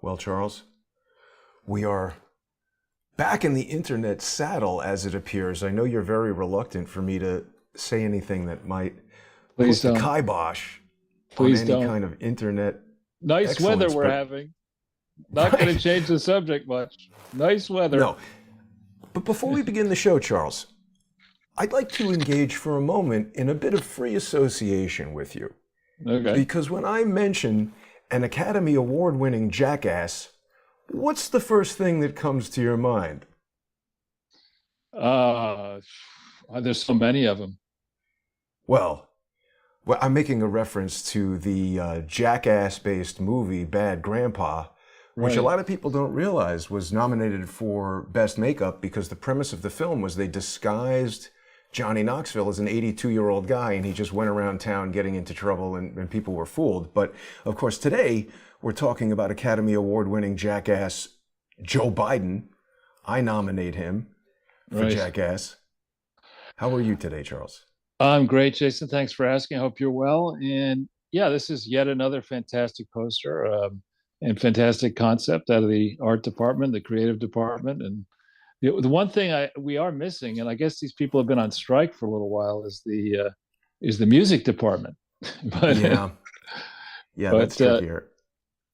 Well, Charles, we are back in the internet saddle as it appears. I know you're very reluctant for me to say anything that might Please put the don't. kibosh on Please any don't. kind of internet Nice weather excellence, we're but having. Not going to right? change the subject much. Nice weather. No. But before we begin the show, Charles, I'd like to engage for a moment in a bit of free association with you. Okay. Because when I mention an Academy Award winning jackass, what's the first thing that comes to your mind? Uh, there's so many of them. Well, I'm making a reference to the jackass-based movie Bad Grandpa, which a Right. lot of people don't realize was nominated for Best Makeup because the premise of the film was they disguised Johnny Knoxville as an 82-year-old guy and he just went around town getting into trouble and people were fooled. But of course, today we're talking about Academy Award-winning jackass Joe Biden. I nominate him for Right. Jackass. How are you today, Charles? I'm great, Jason. Thanks for asking. I hope you're well. And yeah, this is yet another fantastic poster and fantastic concept out of the art department, the creative department. And the one thing we are missing, and I guess these people have been on strike for a little while, is the music department. but Yeah, yeah, that's but trickier.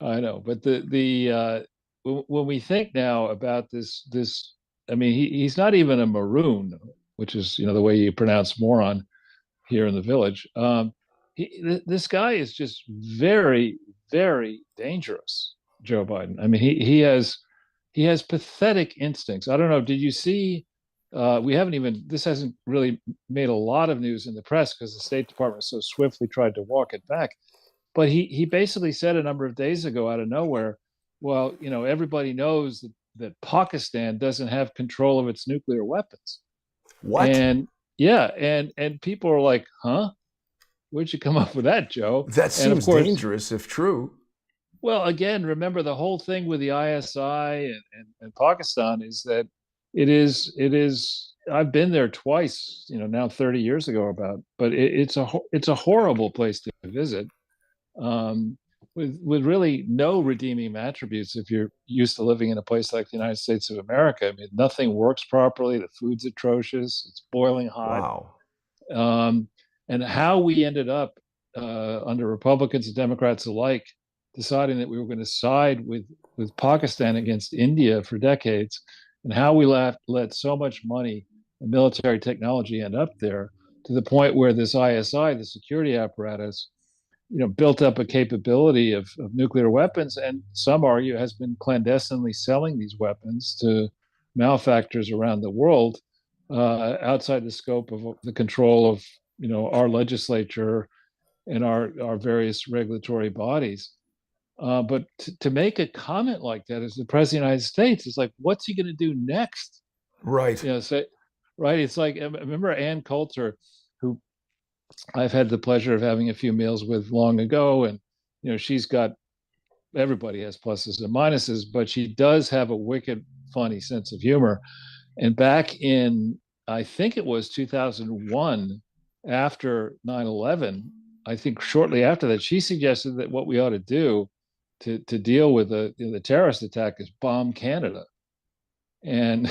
I know. But when we think now about this, I mean, he's not even a maroon, which is the way you pronounce moron here in the village. This guy is just very, very dangerous, Joe Biden. I mean, he has pathetic instincts. I don't know. Did you see? We haven't even. This hasn't really made a lot of news in the press because the State Department so swiftly tried to walk it back. But he basically said a number of days ago out of nowhere, well, everybody knows that Pakistan doesn't have control of its nuclear weapons. What? And yeah, and people are like, huh? Where'd you come up with that, Joe? That And of seems course, dangerous if true. well, again, remember the whole thing with the ISI and Pakistan is that it is I've been there twice, now 30 years ago but it's a horrible place to visit. With really no redeeming attributes if you're used to living in a place like the United States of America. I mean, nothing works properly, the food's atrocious, it's boiling hot. Wow. um, and how we ended up under Republicans and Democrats alike deciding that we were going to side with Pakistan against India for decades, and how we let so much money and military technology end up there to the point where this ISI, the security apparatus, built up a capability of nuclear weapons, and some argue has been clandestinely selling these weapons to malefactors around the world outside the scope of the control of our legislature and our various regulatory bodies. But to make a comment like that as the president of the United States is like, what's he going to do next? Right. So, right? It's like, I remember Ann Coulter, who I've had the pleasure of having a few meals with long ago, and she's got everybody has pluses and minuses, but she does have a wicked funny sense of humor. And back in, I think it was 2001, after 9/11, I think shortly after that, she suggested that what we ought to do to deal with the terrorist attack is bomb Canada. And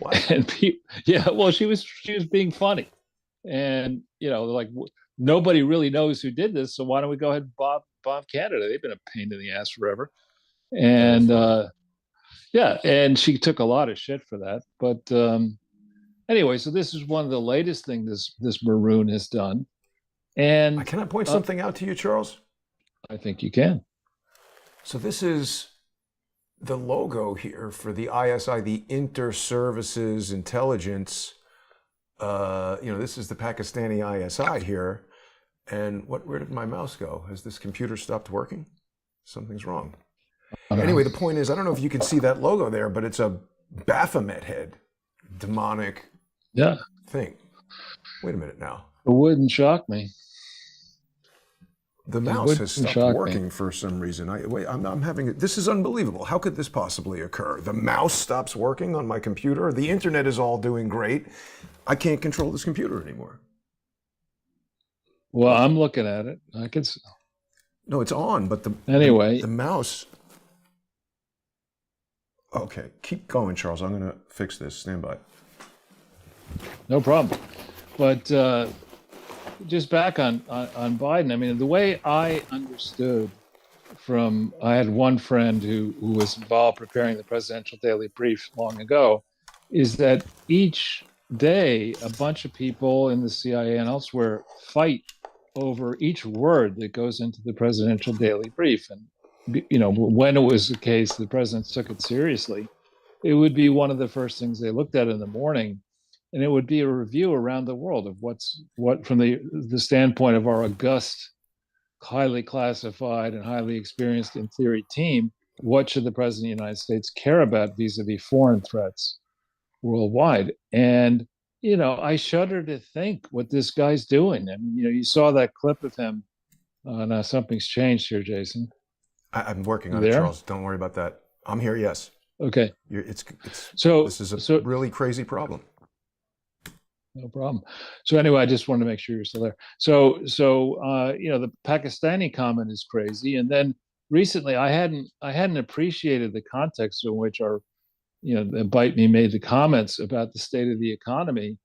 What? and people, yeah, well, she was being funny, and like nobody really knows who did this, so why don't we go ahead and bomb Canada? They've been a pain in the ass forever. That is And funny. yeah, and she took a lot of shit for that. But anyway, so this is one of the latest things this maroon has done, and Can I point uh, something out to you, Charles? I think you can. So this is the logo here for the ISI, the Inter-Services Intelligence. This is the Pakistani ISI here. And where did my mouse go? Has this computer stopped working? Something's wrong. Uh, Anyway, the point is, I don't know if you can see that logo there, but it's a Baphomet head, demonic yeah, thing. Wait a minute now. it wouldn't shock me. The It mouse wouldn't has stopped shock me. working for some reason. I'm having this is unbelievable. How could this possibly occur? The mouse stops working on my computer. The internet is all doing great. I can't control this computer anymore. Well, I'm looking at it. I can. No, it's on, but the Anyway, mouse Okay, keep going, Charles. I'm going to fix this. Stand by. No problem. But just back on Biden, I mean, the way I understood from, I had one friend who was involved preparing the presidential daily brief long ago, is that each day a bunch of people in the CIA and elsewhere fight over each word that goes into the presidential daily brief. And when it was the case the president took it seriously, it would be one of the first things they looked at in the morning, and it would be a review around the world of what from the standpoint of our august, highly classified and highly experienced in theory team, what should the president of the United States care about vis-a-vis foreign threats worldwide? And I shudder to think what this guy's doing. I mean, you saw that clip of him. Now something's changed here, Jason. I'm working You on it, there? Charles. Don't worry about that. I'm here. Yes. Okay. It's So this is a so really crazy problem. no problem. So anyway, I just wanted to make sure you're still there. So the Pakistani comment is crazy, and then recently I hadn't appreciated the context in which our the bite me made the comments about the state of the economy.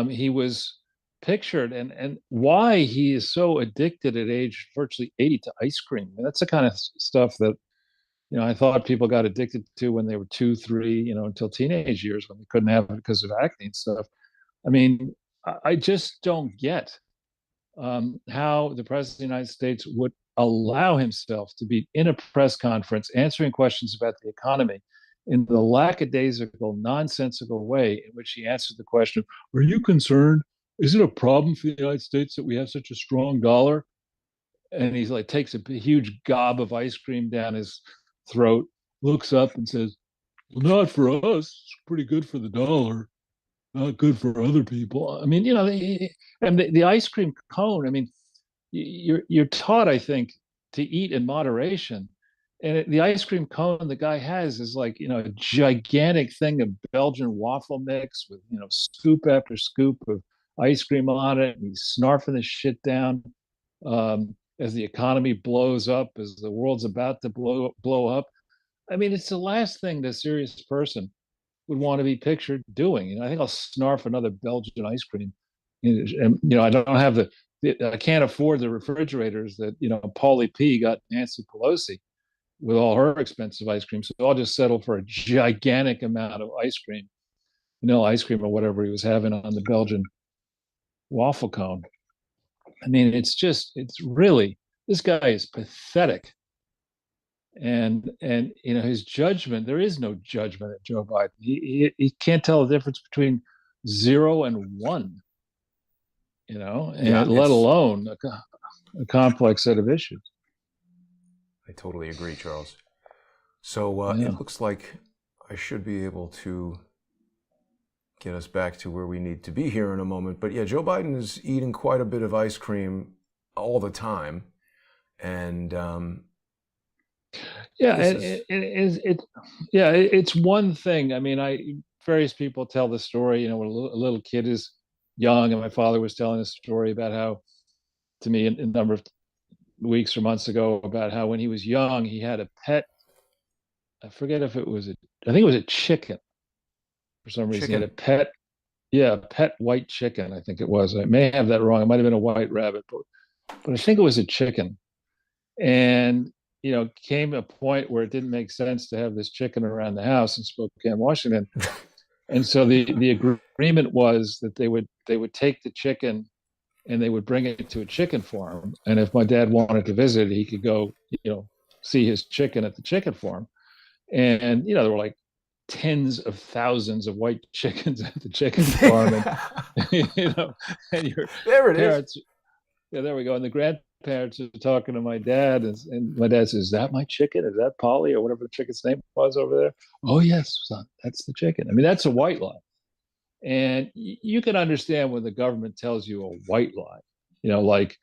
He was pictured, and why he is so addicted at age virtually 80 to ice cream. And that's the kind of stuff that I thought people got addicted to when they were 2, 3, until teenage years when they couldn't have it because of acne and stuff. I mean, I just don't get how the president of the United States would allow himself to be in a press conference answering questions about the economy in the lackadaisical, nonsensical way in which he answered the question, "Are you concerned? Is it a problem for the United States that we have such a strong dollar?" And he's like, takes a huge gob of ice cream down his throat, looks up and says, "Well, not for us. It's pretty good for the dollar. Not good for other people." I mean, and the ice cream cone. I mean, you're taught, I think, to eat in moderation, and the ice cream cone the guy has is like a gigantic thing of Belgian waffle mix with scoop after scoop of ice cream on it, and he's snarfing this shit down as the economy blows up, as the world's about to blow up. I mean, it's the last thing the serious person would want to be pictured doing. And I think I'll snarf another Belgian ice cream. And I don't have I can't afford the refrigerators that Paulie P got Nancy Pelosi with all her expensive ice cream. So I'll just settle for a gigantic amount of ice cream, vanilla ice cream or whatever he was having on the Belgian waffle cone. I mean, it's really, this guy is pathetic. And his judgment, there is no judgment at Joe Biden. He can't tell the difference between 0 and 1, Yeah, and let it's. alone a complex set of issues. I totally agree, Charles. So Yeah. it looks like I should be able to get us back to where we need to be here in a moment. But yeah, Joe Biden is eating quite a bit of ice cream all the time, and Yeah, this is. it's one thing. I mean, various people tell the story, when a little kid is young, and my father was telling a story about how, to me, a number of weeks or months ago, about how when he was young, he had a pet. I forget if it was I think it was a chicken. For some reason, he had a Chicken. pet. Yeah, a pet white chicken. I think it was. I may have that wrong. It might have been a white rabbit, but I think it was a chicken. And came a point where it didn't make sense to have this chicken around the house in Spokane, Washington. And so the agreement was that they would take the chicken and they would bring it to a chicken farm. And if my dad wanted to visit, he could go, see his chicken at the chicken farm. And there were like tens of thousands of white chickens at the chicken farm, and and your There it is. parents. Yeah, there we go. And the grandparents are talking to my dad, and my dad says, "Is that my chicken? Is that Polly or whatever the chicken's name was over there?" "Oh yes, son, that's the chicken." I mean, that's a white lie, and you can understand when the government tells you a white lie. Like,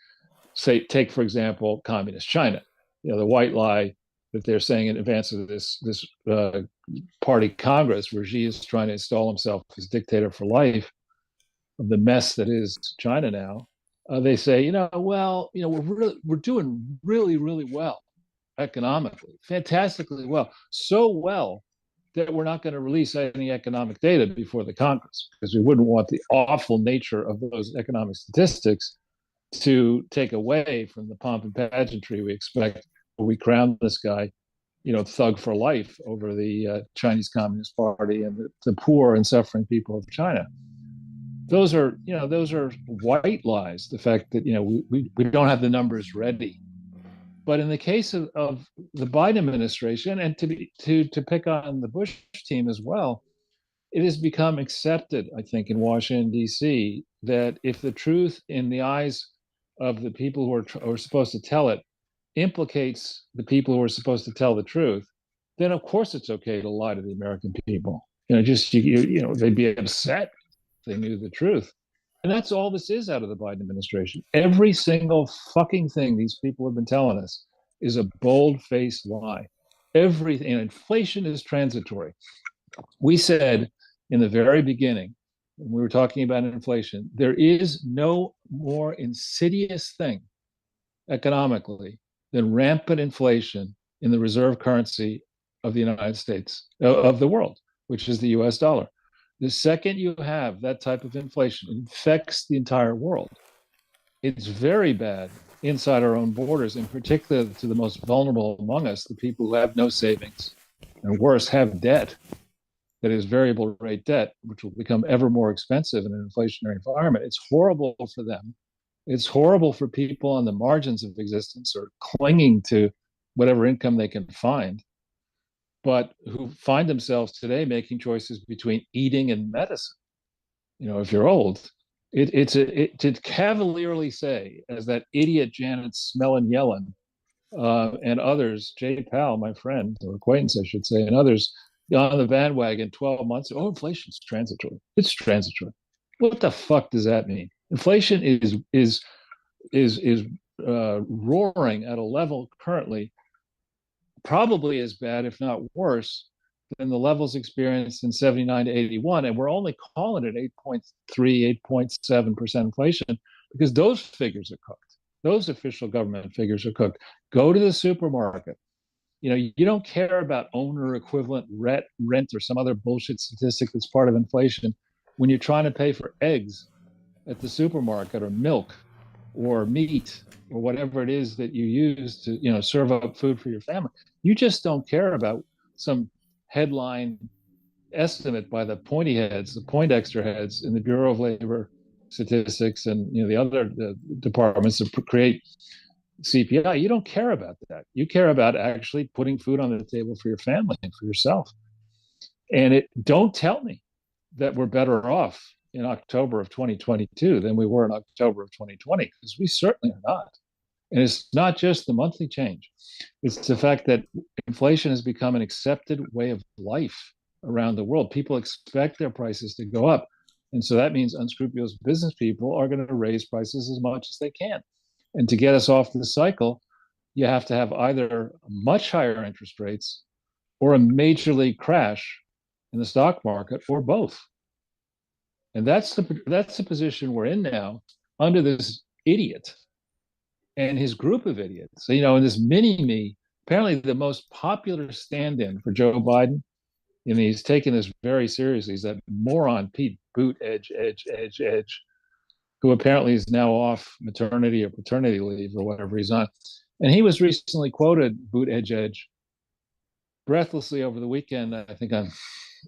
say, take for example, communist China. The white lie that they're saying in advance of this party Congress, where Xi is trying to install himself as dictator for life of the mess that is China now. They say, we're doing really, really well economically, fantastically well, so well that we're not going to release any economic data before the Congress because we wouldn't want the awful nature of those economic statistics to take away from the pomp and pageantry we expect. We crown this guy, thug for life over the Chinese Communist Party and the poor and suffering people of China. Those are white lies. The fact that we don't have the numbers ready. But in the case of the Biden administration, and to pick on the Bush team as well, it has become accepted, I think, in Washington, D.C., that if the truth in the eyes of the people who are supposed to tell it implicates the people who are supposed to tell the truth, then of course it's okay to lie to the American people. They'd be upset if they knew the truth. And that's all this is out of the Biden administration. Every single fucking thing these people have been telling us is a bold-faced lie. Everything. And inflation is transitory. We said in the very beginning, when we were talking about inflation, there is no more insidious thing economically than rampant inflation in the reserve currency of the United States, of the world, which is the US dollar. The second you have that type of inflation, it infects the entire world. It's very bad inside our own borders, in particular to the most vulnerable among us, the people who have no savings, and worse, have debt that is variable rate debt, which will become ever more expensive in an inflationary environment. It's horrible for them. It's horrible for people on the margins of existence or clinging to whatever income they can find, but who find themselves today making choices between eating and medicine. If you're old, to cavalierly say, as that idiot Janet Smellin Yellen and others, Jay Powell, my friend or acquaintance, I should say, and others on the bandwagon 12 months ago, inflation's transitory. It's transitory. What the fuck does that mean? Inflation is roaring at a level currently probably as bad, if not worse, than the levels experienced in 79 to 81. And we're only calling it 8.3, 8.7% inflation because those figures are cooked. Those official government figures are cooked. Go to the supermarket. You don't care about owner equivalent rent or some other bullshit statistic that's part of inflation when you're trying to pay for eggs at the supermarket or milk or meat or whatever it is that you use to serve up food for your family. You just don't care about some headline estimate by the pointy heads, the Poindexter heads in the Bureau of Labor Statistics and the other departments that create CPI. You don't care about that. You care about actually putting food on the table for your family and for yourself. And don't tell me that we're better off in October of 2022 than we were in October of 2020, because we certainly are not. And it's not just the monthly change. It's the fact that inflation has become an accepted way of life around the world. People expect their prices to go up. And so that means unscrupulous business people are going to raise prices as much as they can. And to get us off the cycle, you have to have either much higher interest rates or a major league crash in the stock market, or both. And that's the position we're in now under this idiot and his group of idiots. So, in this mini-me, apparently the most popular stand-in for Joe Biden, and he's taken this very seriously, is that moron Pete Buttigieg, who apparently is now off maternity or paternity leave or whatever he's on. And he was recently quoted, Buttigieg, breathlessly over the weekend, I think on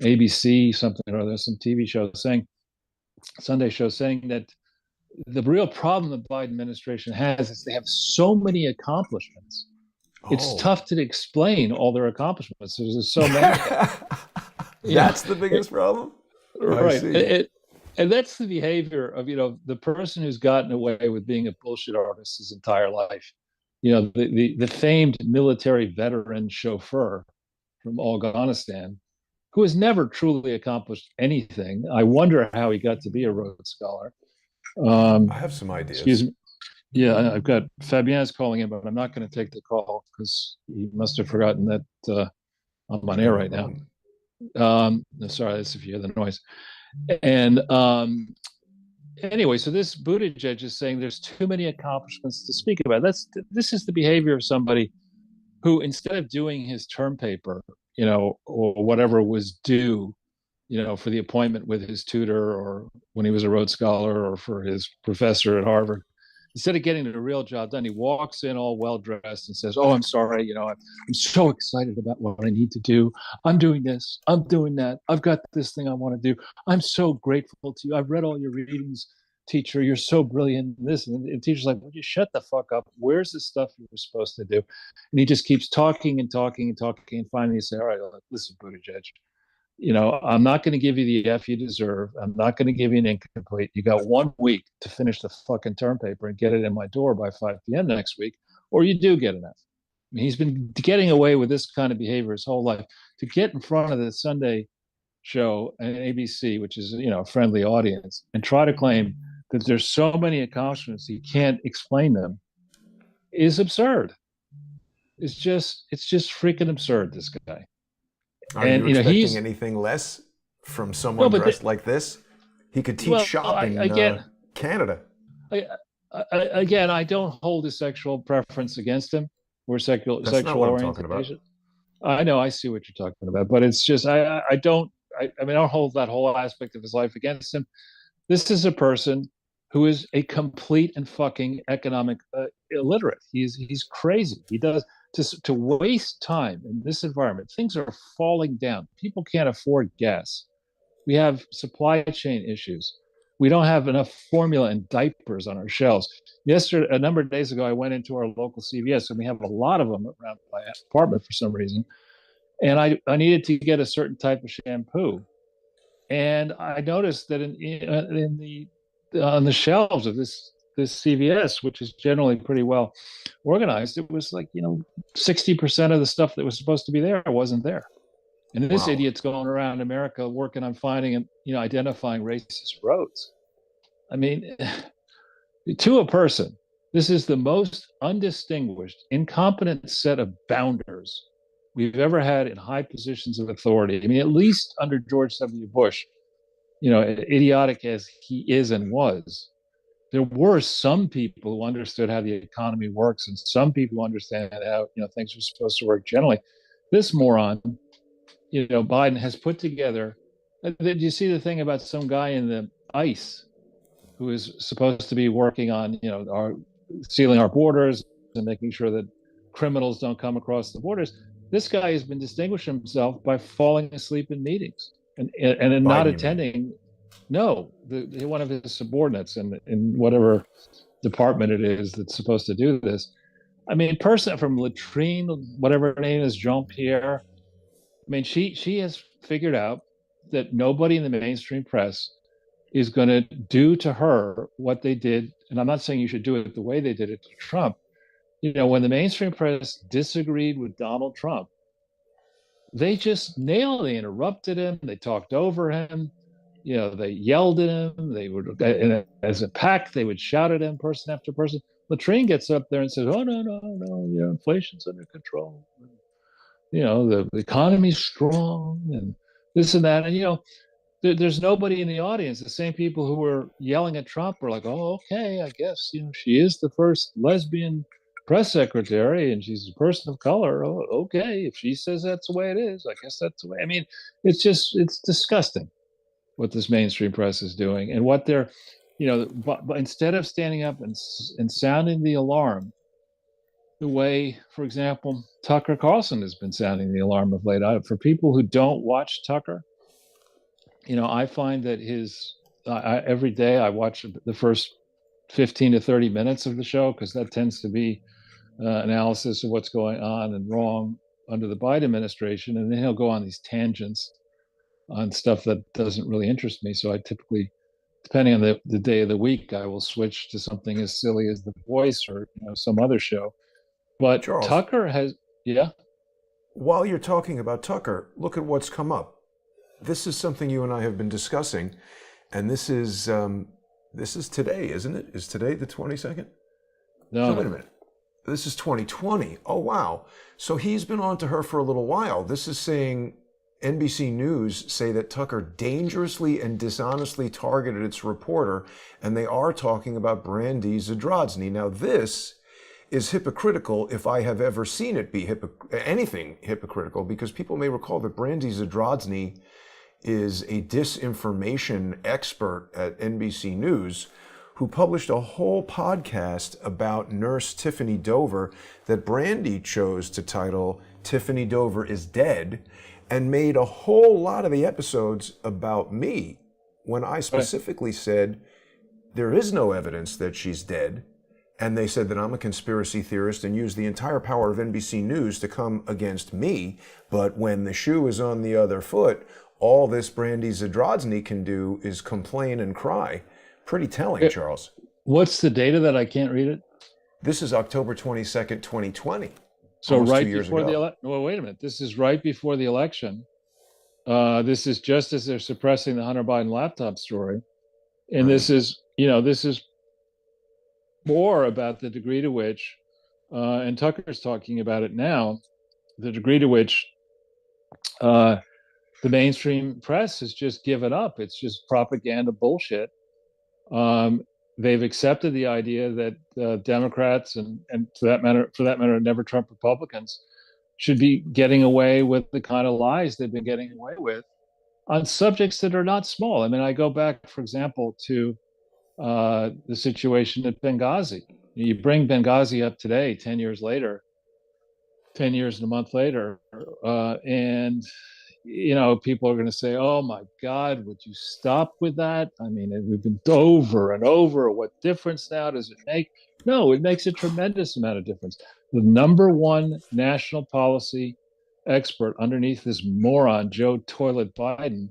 ABC something or other, some TV show Sunday show saying that the real problem the Biden administration has is they have so many accomplishments. It's tough to explain all their accomplishments. There's so many. That's the biggest problem? Right. And that's the behavior of, the person who's gotten away with being a bullshit artist his entire life. The famed military veteran chauffeur from Afghanistan, who has never truly accomplished anything. I wonder how he got to be a Rhodes Scholar. I have some ideas. Excuse me. Yeah, I've got Fabien's calling in, but I'm not going to take the call because he must have forgotten that I'm on air right now. Sorry, that's if you hear the noise. And anyway, so this Buttigieg is saying there's too many accomplishments to speak about. This is the behavior of somebody who, instead of doing his term paper or whatever was due, for the appointment with his tutor, or when he was a Rhodes Scholar, or for his professor at Harvard. Instead of getting the real job done, he walks in all well dressed and says, "Oh, I'm sorry. I'm so excited about what I need to do. I'm doing this. I'm doing that. I've got this thing I want to do. I'm so grateful to you. I've read all your readings, teacher. You're so brilliant." And the teacher's like, "Would you shut the fuck up? Where's the stuff you were supposed to do?" And he just keeps talking and talking and talking. And finally, he says, "All right, listen, Buttigieg. I'm not going to give you the F you deserve. I'm not going to give you an incomplete. You got 1 week to finish the fucking term paper and get it in my door by 5 p.m. next week, or you do get an F." I mean, he's been getting away with this kind of behavior his whole life. To get in front of the Sunday show and ABC, which is, a friendly audience, and try to claim that there's so many accomplishments he can't explain them is absurd. It's just freaking absurd, this guy. Are you expecting anything less from someone dressed like this? He could teach shop in Canada. Again, I don't hold a sexual preference against him or sexual orientation. I know, I see what you're talking about, but it's just I don't hold that whole aspect of his life against him. This is a person who is a complete and fucking economic illiterate. He's crazy. He does. To waste time in this environment. Things are falling down. People can't afford gas. We have supply chain issues. We don't have enough formula and diapers on our shelves. A number of days ago, I went into our local CVS, and we have a lot of them around my apartment for some reason. And I needed to get a certain type of shampoo. And I noticed that on the shelves of this CVS, which is generally pretty well organized, it was like 60% of the stuff that was supposed to be there wasn't there. And this idiot's going around America working on finding and identifying racist roads. I mean, to a person, this is the most undistinguished, incompetent set of bounders we've ever had in high positions of authority. I mean, at least under George W. Bush, idiotic as he is and was, there were some people who understood how the economy works, and some people who understand how things are supposed to work generally. This moron, Biden has put together. Did you see the thing about some guy in the ICE who is supposed to be working on sealing our borders and making sure that criminals don't come across the borders? This guy has been distinguishing himself by falling asleep in meetings and not attending. No, one of his subordinates in whatever department it is that's supposed to do this. I mean, person from Latrine, whatever her name is, Jean-Pierre. I mean, she has figured out that nobody in the mainstream press is going to do to her what they did. And I'm not saying you should do it the way they did it to Trump. When the mainstream press disagreed with Donald Trump, they just nailed, they interrupted him, they talked over him. They yelled at him. They would, as a pack, they would shout at him, person after person. Latrine gets up there and says, "Oh, no, inflation's under control. The economy's strong, and this and that." And there's nobody in the audience. The same people who were yelling at Trump were like, "Oh, okay, I guess she is the first lesbian press secretary, and she's a person of color. Oh, okay, if she says that's the way it is, I guess that's the way." I mean, it's disgusting what this mainstream press is doing, and what they're, but instead of standing up and sounding the alarm, the way, for example, Tucker Carlson has been sounding the alarm of late. For people who don't watch Tucker, I find that every day I watch the first 15 to 30 minutes of the show, because that tends to be analysis of what's going on and wrong under the Biden administration, and then he'll go on these tangents on stuff that doesn't really interest me. So I typically, depending on the day of the week, I will switch to something as silly as The Voice or some other show. But Charles, Tucker has, While you're talking about Tucker, look at what's come up. This is something you and I have been discussing, and this is today, isn't it? Is today the 22nd? No, wait a minute. This is 2020. Oh, wow. So he's been on to her for a little while. This is saying NBC News say that Tucker dangerously and dishonestly targeted its reporter, and they are talking about Brandy Zadrodzny. Now, this is hypocritical if I have ever seen it be anything hypocritical, because people may recall that Brandy Zadrozny is a disinformation expert at NBC News who published a whole podcast about Nurse Tiffany Dover that Brandy chose to title Tiffany Dover is Dead, and made a whole lot of the episodes about me when I specifically said there is no evidence that she's dead. And they said that I'm a conspiracy theorist and used the entire power of NBC News to come against me. But when the shoe is on the other foot, all this Brandy Zadrozny can do is complain and cry. Pretty telling, Charles. What's the date of that? I can't read it. This is October 22nd, 2020. So almost right 2 years before ago. the election. Well, wait a minute. This is right before the election. This is just as they're suppressing the Hunter Biden laptop story. And Right. this is more about the degree to which, and Tucker's talking about it now, the degree to which the mainstream press has just given up. It's just propaganda bullshit. They've accepted the idea that Democrats and for that matter, never Trump Republicans should be getting away with the kind of lies they've been getting away with on subjects that are not small. I mean, I go back, for example, to the situation at Benghazi. You bring Benghazi up today, 10 years later, 10 years and a month later, and people are going to say, oh my God, would you stop with that? I mean, we've been over and over. What difference now does it make? No, it makes a tremendous amount of difference. The number one national policy expert underneath this moron, Joe Toilet Biden,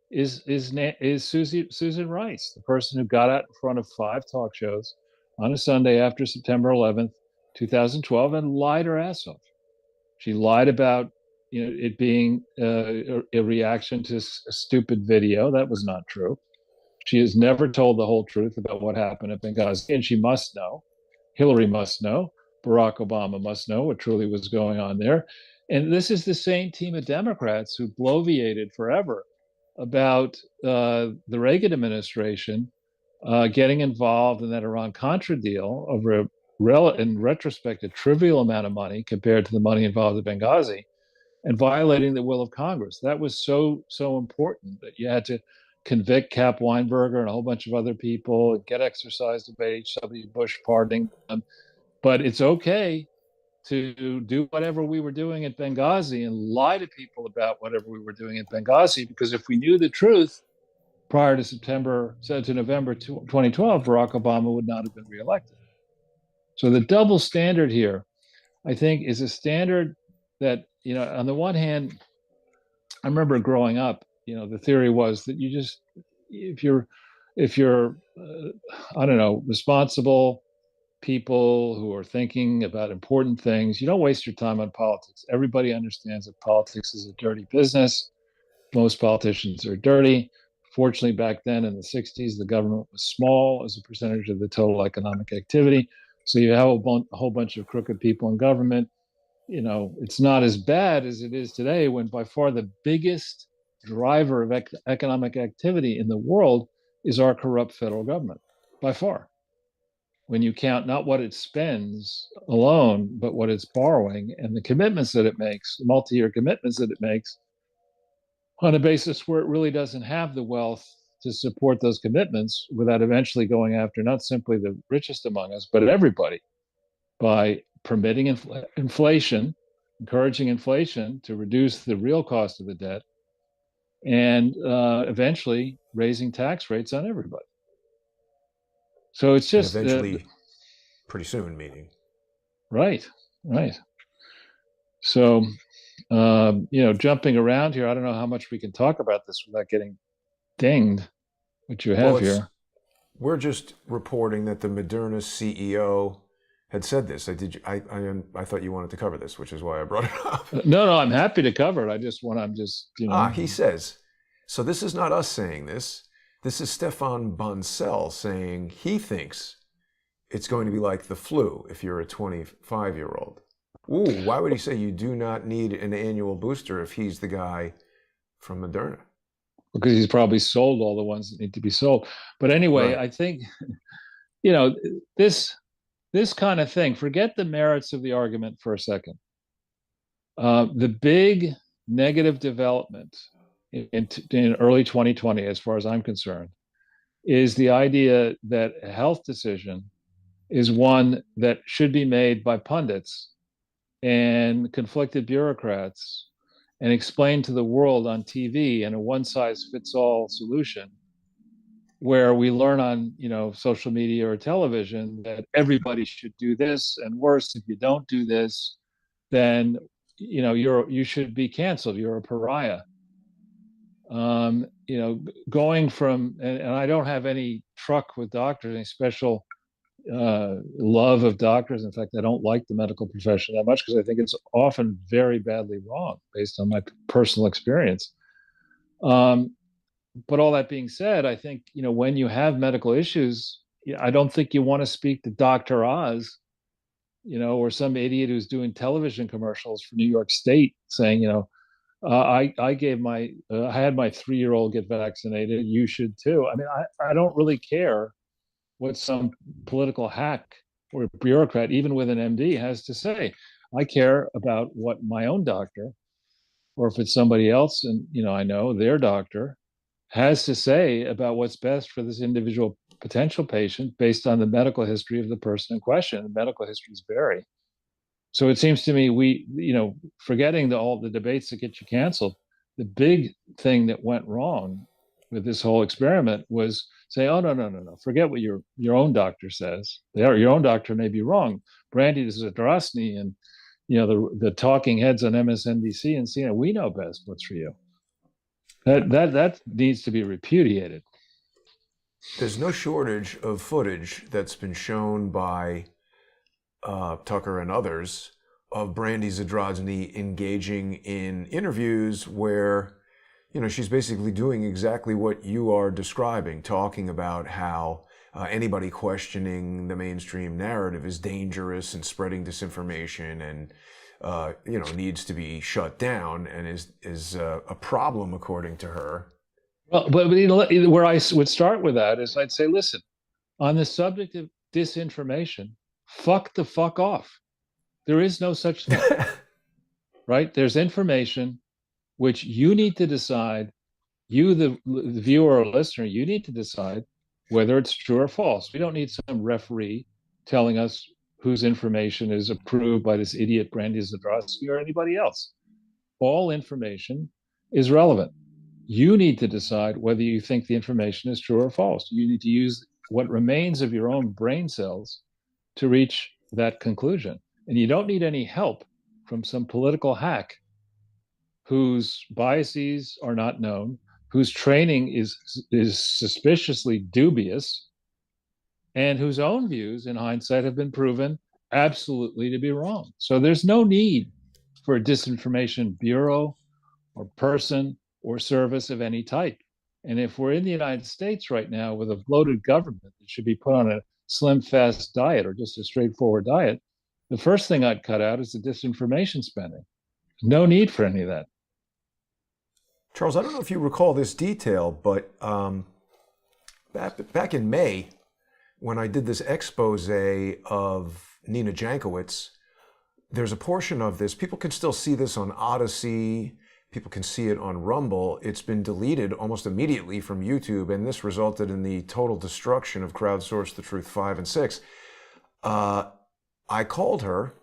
is Susan Rice, the person who got out in front of 5 talk shows on a Sunday after September 11th, 2012, and lied her ass off. She lied about it being a reaction to a stupid video. That was not true. She has never told the whole truth about what happened at Benghazi, and she must know. Hillary must know. Barack Obama must know what truly was going on there. And this is the same team of Democrats who bloviated forever about the Reagan administration getting involved in that Iran-Contra deal over in retrospect, a trivial amount of money compared to the money involved at Benghazi, and violating the will of Congress. That was so important that you had to convict Cap Weinberger and a whole bunch of other people, and get exercise debate, H.W. Bush pardoning them. But it's okay to do whatever we were doing at Benghazi and lie to people about whatever we were doing at Benghazi, because if we knew the truth prior to November 2012, Barack Obama would not have been reelected. So the double standard here, I think, is a standard that, on the one hand, I remember growing up, the theory was that if you're I don't know, responsible people who are thinking about important things, you don't waste your time on politics. Everybody understands that politics is a dirty business. Most politicians are dirty. Fortunately, back then in the 60s, the government was small as a percentage of the total economic activity. So you have a whole bunch of crooked people in government. It's not as bad as it is today, when by far the biggest driver of economic activity in the world is our corrupt federal government, by far. When you count not what it spends alone, but what it's borrowing and the commitments that it makes, the multi-year commitments that it makes, on a basis where it really doesn't have the wealth to support those commitments, without eventually going after not simply the richest among us, but everybody, by permitting inflation, encouraging inflation to reduce the real cost of the debt, and eventually raising tax rates on everybody. So it's just eventually, pretty soon, meaning. Right. So, jumping around here, I don't know how much we can talk about this without getting dinged, which you have here. We're just reporting that the Moderna CEO had said this. I thought you wanted to cover this, which is why I brought it up. No, I'm happy to cover it. He says, so this is not us saying this. This is Stefan Bancel saying he thinks it's going to be like the flu if you're a 25-year-old. Ooh, why would he say you do not need an annual booster if he's the guy from Moderna? Because he's probably sold all the ones that need to be sold. But anyway, right. I think, this this kind of thing, forget the merits of the argument for a second. The big negative development in early 2020, as far as I'm concerned, is the idea that a health decision is one that should be made by pundits and conflicted bureaucrats and explained to the world on TV in a one size fits all solution, where we learn on social media or television that everybody should do this, and worse, if you don't do this, then you should be canceled, you're a pariah. Going from, and I don't have any truck with doctors, any special love of doctors. In fact, I don't like the medical profession that much because I think it's often very badly wrong based on my personal experience. But all that being said, I think, when you have medical issues, I don't think you want to speak to Dr. Oz, or some idiot who's doing television commercials for New York State saying, I had my 3-year-old get vaccinated. You should too. I mean, I don't really care what some political hack or bureaucrat, even with an MD, has to say. I care about what my own doctor, or if it's somebody else, and I know their doctor, has to say about what's best for this individual potential patient based on the medical history of the person in question. The medical histories vary. So it seems to me forgetting all the debates that get you canceled, the big thing that went wrong with this whole experiment was say, oh, no, forget what your own doctor says. Your own doctor may be wrong. Brandy Zadrosny and the talking heads on MSNBC and CNN, we know best what's for you. That needs to be repudiated. There's no shortage of footage that's been shown by Tucker and others of Brandy Zadrosny engaging in interviews where, she's basically doing exactly what you are describing, talking about how anybody questioning the mainstream narrative is dangerous and spreading disinformation and, needs to be shut down and is a problem according to her. Well, but where I would start with that is I'd say, listen, on the subject of disinformation, fuck the fuck off. There is no such thing, right? There's information which you need to decide, you, the viewer or listener, you need to decide whether it's true or false. We don't need some referee telling us whose information is approved by this idiot Brandy Zadrosny or anybody else. All information is relevant. You need to decide whether you think the information is true or false. You need to use what remains of your own brain cells to reach that conclusion. And you don't need any help from some political hack whose biases are not known, whose training is suspiciously dubious, and whose own views in hindsight have been proven absolutely to be wrong. So there's no need for a disinformation bureau or person or service of any type. And if we're in the United States right now with a bloated government that should be put on a slim, fast diet or just a straightforward diet, the first thing I'd cut out is the disinformation spending. No need for any of that. Charles, I don't know if you recall this detail, but back in May, when I did this expose of Nina Jankowicz, there's a portion of this, people can still see this on Odyssey, people can see it on Rumble. It's been deleted almost immediately from YouTube, and this resulted in the total destruction of Crowdsource, The Truth 5 and 6. I called her,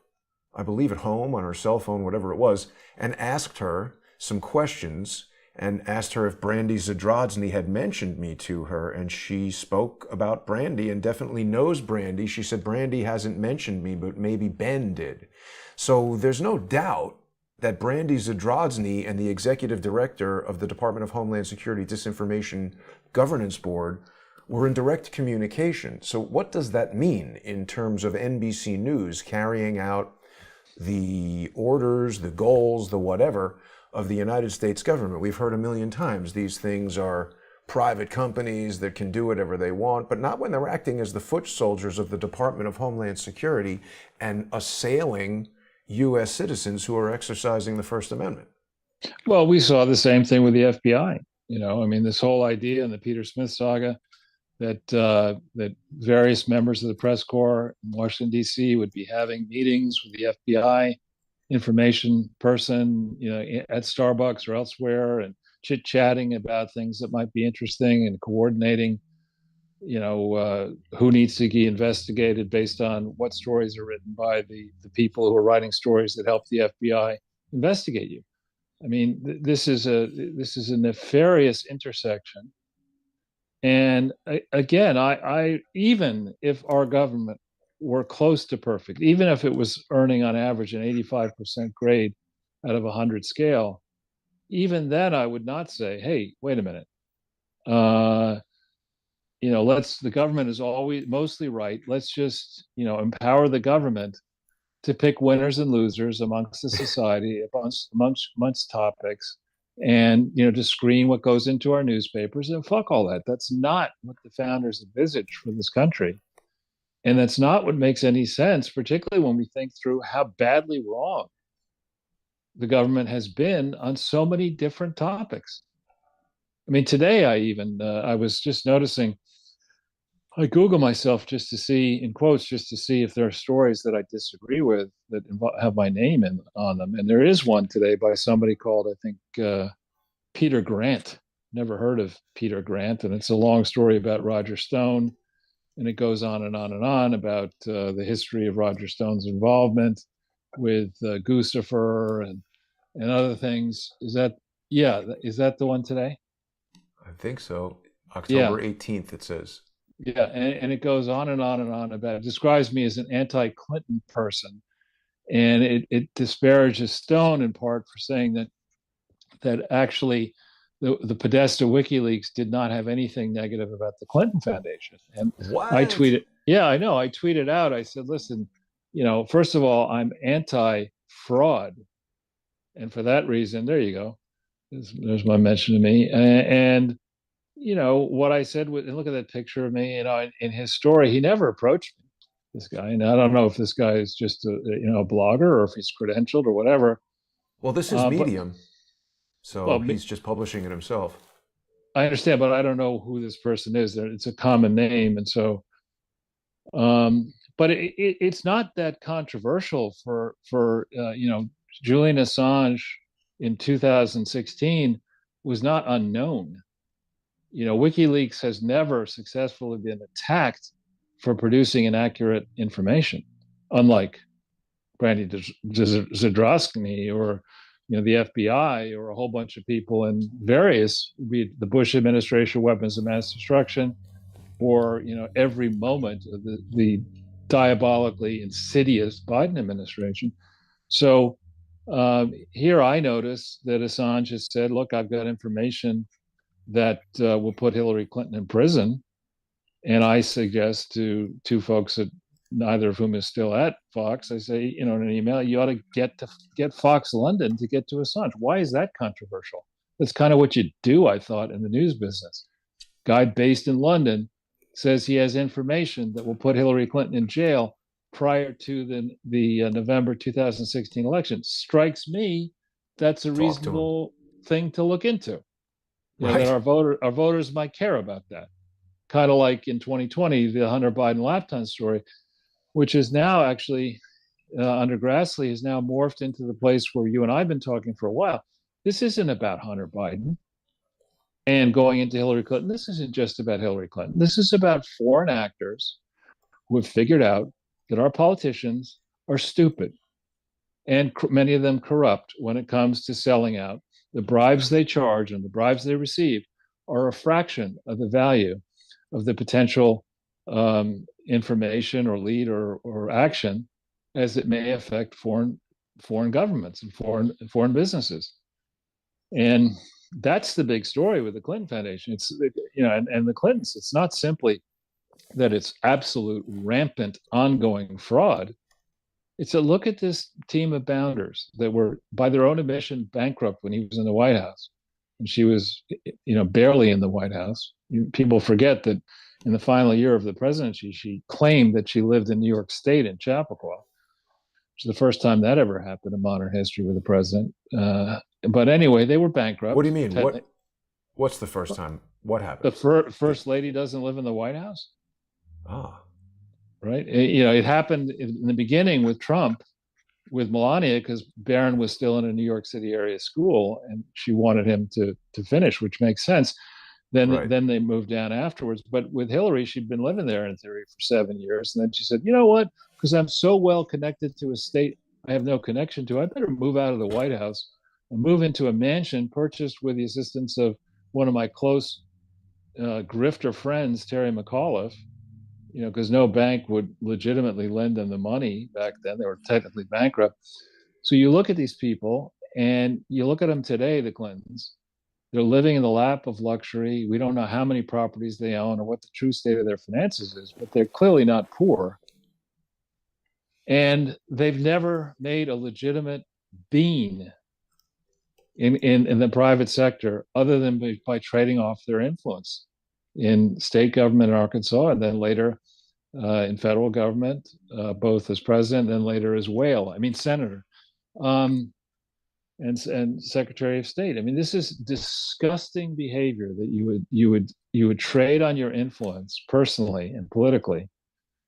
I believe at home, on her cell phone, whatever it was, and asked her some questions and asked her if Brandy Zadrosny had mentioned me to her, and she spoke about Brandy and definitely knows Brandy. She said, Brandy hasn't mentioned me, but maybe Ben did. So there's no doubt that Brandy Zadrosny and the executive director of the Department of Homeland Security Disinformation Governance Board were in direct communication. So what does that mean in terms of NBC News carrying out the orders, the goals, the whatever of the United States government? We've heard a million times these things are private companies that can do whatever they want, but not when they're acting as the foot soldiers of the Department of Homeland Security and assailing U.S. citizens who are exercising the First Amendment. Well, we saw the same thing with the FBI. This whole idea in the Peter Smith saga that various members of the press corps in Washington D.C. would be having meetings with the FBI information person, at Starbucks or elsewhere, and chit chatting about things that might be interesting and coordinating, who needs to be investigated based on what stories are written by the people who are writing stories that help the FBI investigate you. I mean, this is a nefarious intersection. And again, I even if our government were close to perfect, even if it was earning on average an 85% grade out of 100 scale, even then I would not say, hey, wait a minute. The government is always mostly right. Let's just, empower the government to pick winners and losers amongst the society, amongst topics, and to screen what goes into our newspapers, and fuck all that. That's not what the founders envisaged for this country, and that's not what makes any sense, particularly when we think through how badly wrong the government has been on so many different topics. I mean, today I was just noticing, I Google myself just to see, in quotes, just to see if there are stories that I disagree with that have my name on them. And there is one today by somebody called, I think, Peter Grant. Never heard of Peter Grant. And it's a long story about Roger Stone. And it goes on and on and on about the history of Roger Stone's involvement with Guccifer and other things. Is that the one today? I think so. Yeah. October 18th, it says. Yeah, and it goes on and on and on about it. Describes me as an anti-Clinton person, and it disparages Stone in part for saying that actually the Podesta WikiLeaks did not have anything negative about the Clinton Foundation. And What? I tweeted, yeah, I know, I tweeted out, I said, listen, first of all, I'm anti-fraud, and for that reason, there you go. There's my mention to me, and what I said was, and look at that picture of me, in his story, he never approached me, this guy. And I don't know if this guy is just a blogger or if he's credentialed or whatever. Well, this is Medium, so well, he's just publishing it himself. I understand, but I don't know who this person is. It's a common name. And so, but it's not that controversial for Julian Assange in 2016 was not unknown. WikiLeaks has never successfully been attacked for producing inaccurate information, unlike Brandy Zadrozny or the FBI or a whole bunch of people in various, be it the Bush administration, weapons of mass destruction, or every moment of the diabolically insidious Biden administration. So here I notice that Assange has said, "Look, I've got information that will put Hillary Clinton in prison." And I suggest to two folks that neither of whom is still at Fox, I say, in an email, you ought to get Fox London to get to Assange. Why is that controversial? That's kind of what you do, I thought, in the news business. Guy based in London says he has information that will put Hillary Clinton in jail prior to the November 2016 election. Strikes me that's a reasonable thing to look into. Right. That our voters might care about that. Kind of like in 2020, the Hunter Biden laptop story, which is now actually under Grassley has now morphed into the place where you and I have been talking for a while. This isn't about Hunter Biden and going into Hillary Clinton. This isn't just about Hillary Clinton. This is about foreign actors who have figured out that our politicians are stupid and many of them corrupt when it comes to selling out. The bribes they charge and the bribes they receive are a fraction of the value of the potential information or lead or action as it may affect foreign governments and foreign businesses. And that's the big story with the Clinton Foundation. It's and the Clintons. It's not simply that it's absolute rampant ongoing fraud. It's a look at this team of bounders that were, by their own admission, bankrupt when he was in the White House, and she was, barely in the White House. People forget that in the final year of the presidency, she claimed that she lived in New York State in Chappaqua, which is the first time that ever happened in modern history with a president. But anyway, they were bankrupt. What do you mean? What's the first time? What The happened? first lady doesn't live in the White House, Ah, right? It happened in the beginning with Trump, with Melania, because Barron was still in a New York City area school, and she wanted him to finish, which makes sense. right. Then they moved down afterwards. But with Hillary, she'd been living there in theory for 7 years, and then she said, "You know what? Because I'm so well connected to a state I have no connection to, I better move out of the White House and move into a mansion purchased with the assistance of one of my close grifter friends, Terry McAuliffe." Because no bank would legitimately lend them the money back then. They were technically bankrupt. So you look at these people and you look at them today, the Clintons, they're living in the lap of luxury. We don't know how many properties they own or what the true state of their finances is, but they're clearly not poor. And they've never made a legitimate bean in the private sector other than by trading off their influence in state government in Arkansas and then later in federal government, both as president and then later as senator, um, and Secretary of State. I mean, this is disgusting behavior that you would trade on your influence personally and politically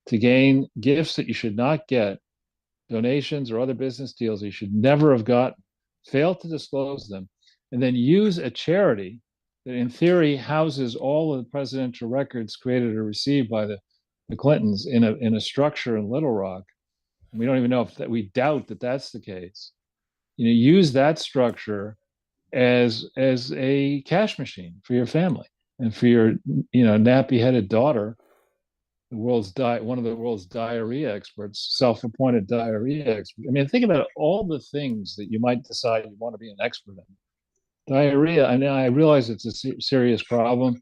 to gain gifts that you should not get, donations or other business deals you should never have gotten, fail to disclose them, and then use a charity that in theory houses all of the presidential records created or received by the Clintons in a structure in Little Rock. And we don't even know if that we doubt that that's the case. Use that structure as a cash machine for your family and for your nappy headed daughter, one of the world's diarrhea experts, self-appointed diarrhea expert. I mean, think about all the things that you might decide you want to be an expert in. Diarrhea. I mean, I realize it's a serious problem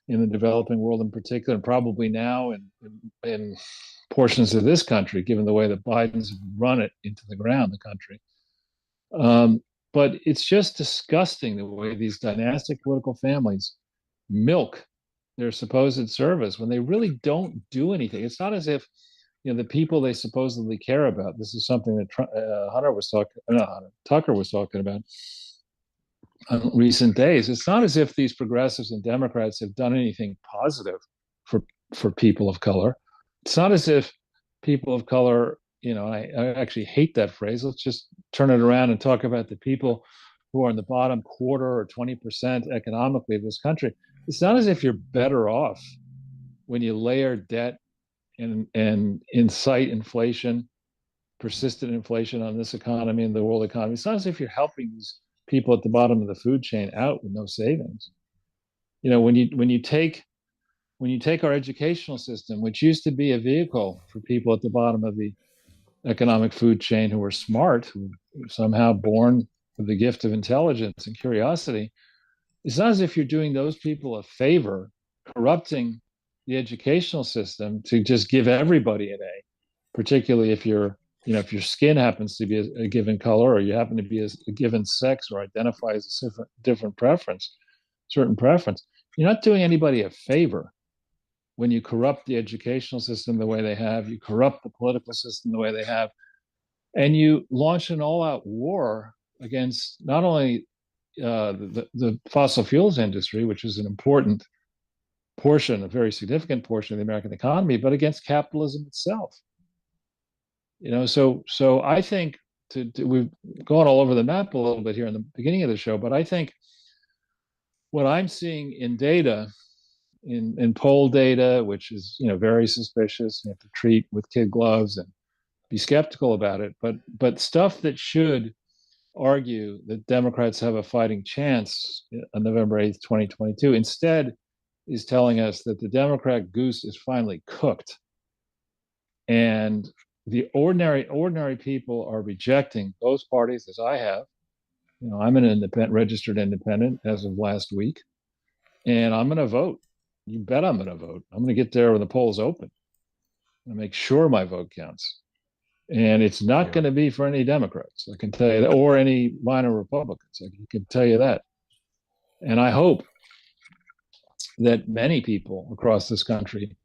in the developing world in particular, and probably now in portions of this country, given the way that Biden's run it into the ground, the country. But it's just disgusting the way these dynastic political families milk their supposed service when they really don't do anything. It's not as if the people they supposedly care about. This is something that Tucker was talking about on recent days. It's not as if these progressives and Democrats have done anything positive for for people of color. It's not as if people of color, I actually hate that phrase. Let's just turn it around and talk about the people who are in the bottom quarter or 20% economically of this country. It's not as if you're better off when you layer debt and incite inflation, persistent inflation on this economy and the world economy. It's not as if you're helping these people at the bottom of the food chain out with no savings. When you take our educational system, which used to be a vehicle for people at the bottom of the economic food chain who were smart, who were somehow born with the gift of intelligence and curiosity, it's not as if you're doing those people a favor, corrupting the educational system to just give everybody an A, particularly if your skin happens to be a given color or you happen to be a given sex or identify as a different preference, certain preference. You're not doing anybody a favor when you corrupt the educational system the way they have, you corrupt the political system the way they have, and you launch an all-out war against not only the fossil fuels industry, which is an important portion, a very significant portion of the American economy, but against capitalism itself. So I think we've gone all over the map a little bit here in the beginning of the show, but I think what I'm seeing in data, in poll data, which is very suspicious, you have to treat with kid gloves and be skeptical about it, but stuff that should argue that Democrats have a fighting chance on November 8th, 2022, instead is telling us that the Democrat goose is finally cooked. And the ordinary people are rejecting both parties, as I have. I'm an registered independent as of last week, and I'm going to vote. You bet I'm going to vote. I'm going to get there when the polls open and make sure my vote counts. And it's not going to be for any Democrats, I can tell you that, or any minor Republicans. I can tell you that. And I hope that many people across this country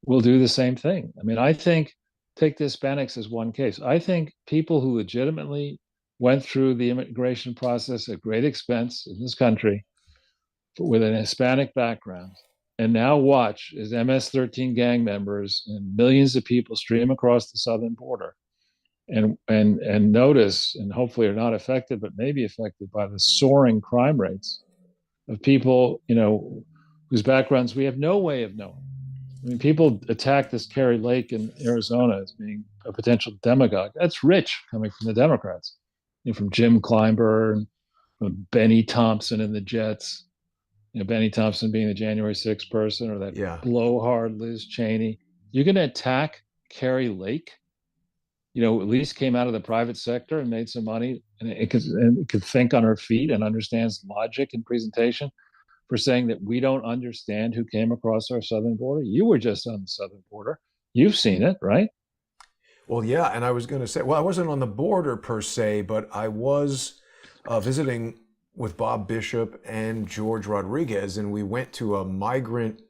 will do the same thing. I mean, I think, take the Hispanics as one case. I think people who legitimately went through the immigration process at great expense in this country with an Hispanic background. And now watch as MS-13 gang members and millions of people stream across the southern border, and notice, and hopefully are not affected, but may be affected by the soaring crime rates of people, whose backgrounds we have no way of knowing. I mean, people attack this Kerry Lake in Arizona as being a potential demagogue. That's rich coming from the Democrats, from Jim Clyburn, from Benny Thompson and the Jets. Benny Thompson being the January 6th person, or that Yeah. blowhard Liz Cheney. You're going to attack Kerry Lake, at least came out of the private sector and made some money, and it could think on her feet and understands logic and presentation, for saying that we don't understand who came across our southern border. You were just on the southern border. You've seen it, right? Well, yeah, and I was going to say, well, I wasn't on the border per se, but I was visiting with Bob Bishop and George Rodriguez, and we went to a migrant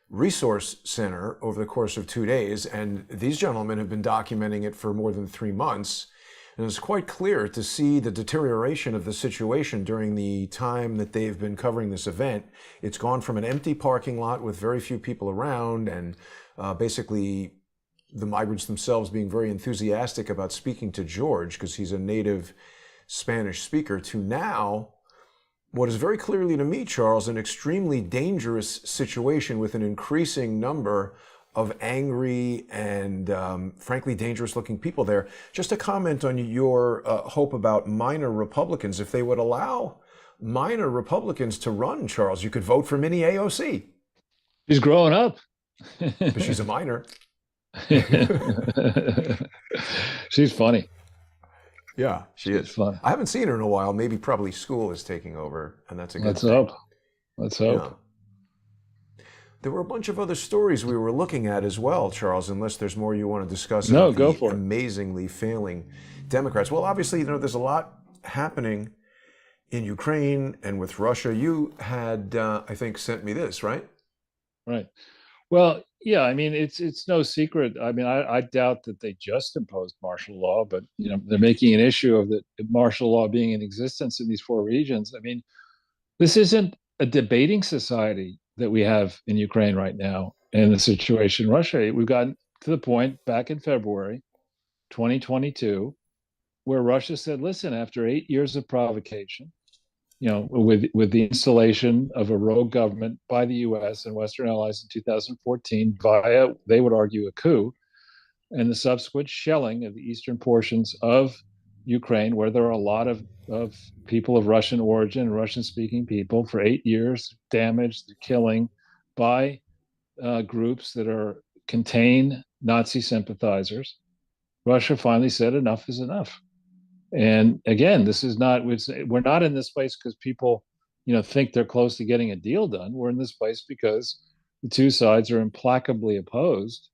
resource center over the course of 2 days, and these gentlemen have been documenting it for more than 3 months. And it's quite clear to see the deterioration of the situation during the time that they've been covering this event. It's gone from an empty parking lot with very few people around, and basically the migrants themselves being very enthusiastic about speaking to George because he's a native Spanish speaker, to now what is very clearly to me, Charles, an extremely dangerous situation with an increasing number of angry and frankly dangerous looking people there. Just a comment on your hope about minor Republicans. If they would allow minor Republicans to run, Charles, you could vote for Minnie AOC. She's growing up. But she's a minor. She's funny. Yeah, she is. Fun. I haven't seen her in a while. Maybe probably school is taking over, and that's a good Let's thing. hope. Let's hope. Yeah. There were a bunch of other stories we were looking at as well, Charles, unless there's more you want to discuss No, about go the for it. amazingly failing Democrats. Well, obviously, there's a lot happening in Ukraine and with Russia. You had, I think, sent me this, right? Right. Well, yeah, I mean, it's no secret. I mean, I doubt that they just imposed martial law, but they're making an issue of the martial law being in existence in these 4 regions. I mean, this isn't a debating society that we have in Ukraine right now, and the situation in Russia. We've gotten to the point back in February 2022 where Russia said, listen, after 8 years of provocation, with the installation of a rogue government by the US and Western allies in 2014 via, they would argue, a coup, and the subsequent shelling of the eastern portions of Ukraine, where there are a lot of people of Russian origin, Russian-speaking people, for 8 years, damaged, killing by groups that contain Nazi sympathizers. Russia finally said enough is enough. And again, this is not, we're not in this place because people, think they're close to getting a deal done. We're in this place because the two sides are implacably opposed.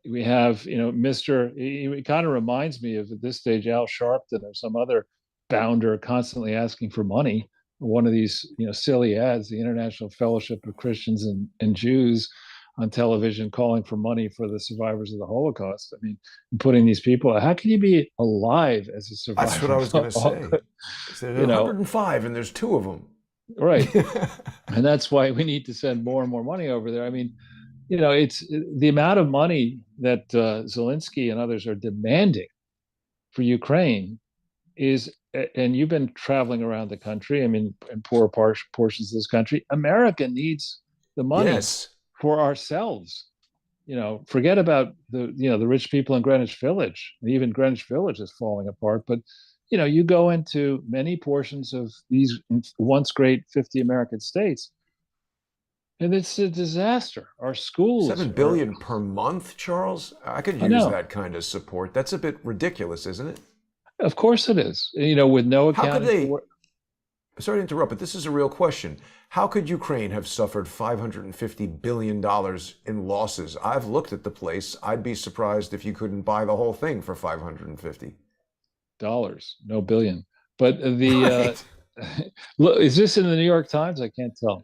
We have, it kind of reminds me of, at this stage, Al Sharpton or some other bounder constantly asking for money. One of these, silly ads, the International Fellowship of Christians and Jews on television calling for money for the survivors of the Holocaust. I mean, putting these people, how can you be alive as a survivor? That's what I was going to say. There's 105 and there's 2 of them. Right. And that's why we need to send more and more money over there. I mean, it's the amount of money that Zelensky and others are demanding for Ukraine is, and you've been traveling around the country, I mean, in poor portions of this country, America needs the money. Yes. For ourselves. Forget about the rich people in Greenwich Village. Even Greenwich Village is falling apart. But you go into many portions of these once great 50 American states, and it's a disaster. Our schools, $7 billion per month, Charles. I could use that kind of support. That's a bit ridiculous, isn't it? Of course it is. With no accounting. How could they? Sorry to interrupt, but this is a real question. How could Ukraine have suffered $550 billion in losses? I've looked at the place. I'd be surprised if you couldn't buy the whole thing for $550. No billion. But Right. Look, is this in the New York Times? I can't tell.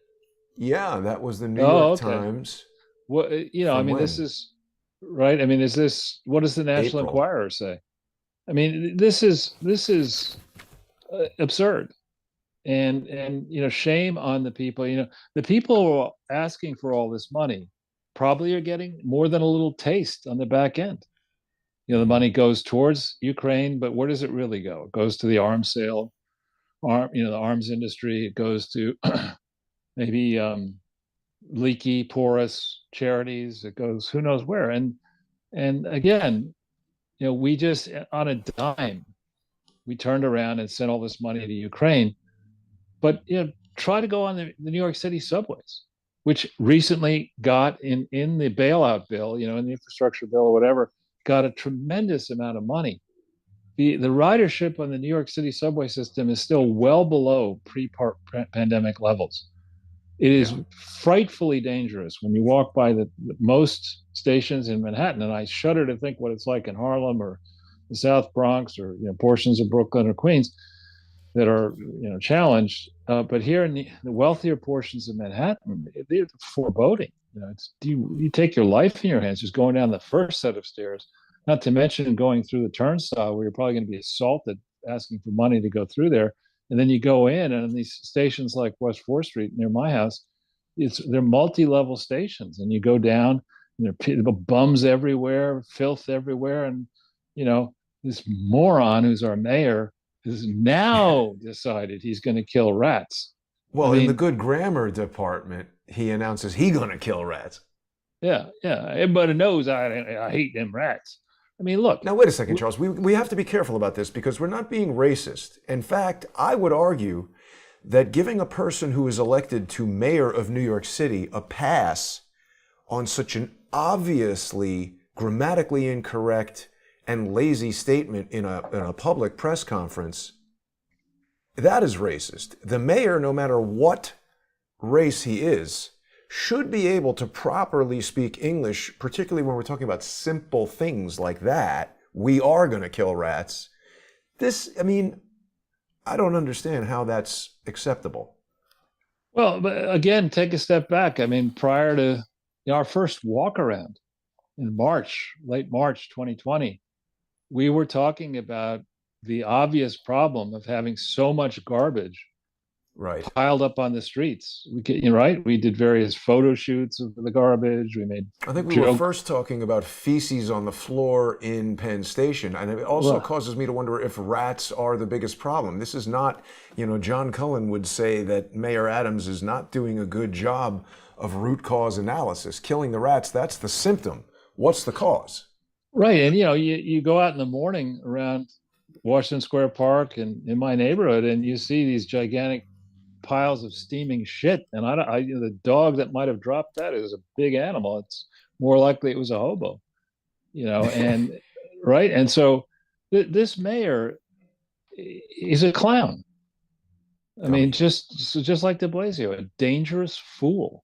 Yeah, that was the New York okay. Times. Well, I mean, when? this is right. I mean, what does the National April. Enquirer say? I mean, this is absurd. And shame on the people. The people who are asking for all this money probably are getting more than a little taste on the back end. The Mhm. money goes towards Ukraine, but where does it really go? It goes to the arms sale, the arms industry. It goes to maybe leaky, porous charities. It goes who knows where. And again, we just on a dime, we turned around and sent all this money to Ukraine. But try to go on the New York City subways, which recently got in the bailout bill, in the infrastructure bill or whatever, got a tremendous amount of money. The ridership on the New York City subway system is still well below pre-pandemic levels. It is Yeah. frightfully dangerous when you walk by the most stations in Manhattan, and I shudder to think what it's like in Harlem or the South Bronx or portions of Brooklyn or Queens that are challenged. But here in the wealthier portions of Manhattan, they're foreboding. You take your life in your hands just going down the first set of stairs, not to mention going through the turnstile where you're probably going to be assaulted asking for money to go through there. And then you go in, and in these stations like West 4th Street near my house, they're multi-level stations, and you go down, and there are bums everywhere, filth everywhere, and this moron who's our mayor has now decided he's going to kill rats. I Well, in the mean, good grammar department, he announces he gonna kill rats. yeah. Everybody knows I hate them rats. I mean, look, Now, wait a second, Charles. We have to be careful about this because we're not being racist. In fact, I would argue that giving a person who is elected to mayor of New York City a pass on such an obviously grammatically incorrect and lazy statement in a public press conference, that is racist. The mayor, no matter what race he is, should be able to properly speak English, particularly when we're talking about simple things like that. We are going to kill rats. I mean, I don't understand how that's acceptable. well, but again, take a step back. I mean, prior to our first walk around in March, late March 2020, we were talking about the obvious problem of having so much garbage Right. piled up on the streets. Right? We did various photo shoots of the garbage. We made I think we were joke. first talking about feces on the floor in Penn Station, and it also Well, causes me to wonder if rats are the biggest problem. This is not, John Cullen would say that Mayor Adams is not doing a good job of root cause analysis. Killing the rats, that's the symptom. What's the cause? right, and you go out in the morning around Washington Square Park and in my neighborhood, and you see these gigantic piles of steaming shit. And the dog that might have dropped that is a big animal. It's more likely it was a hobo, and right. And so this mayor is a clown. I mean, Dummy. just like De Blasio, a dangerous fool.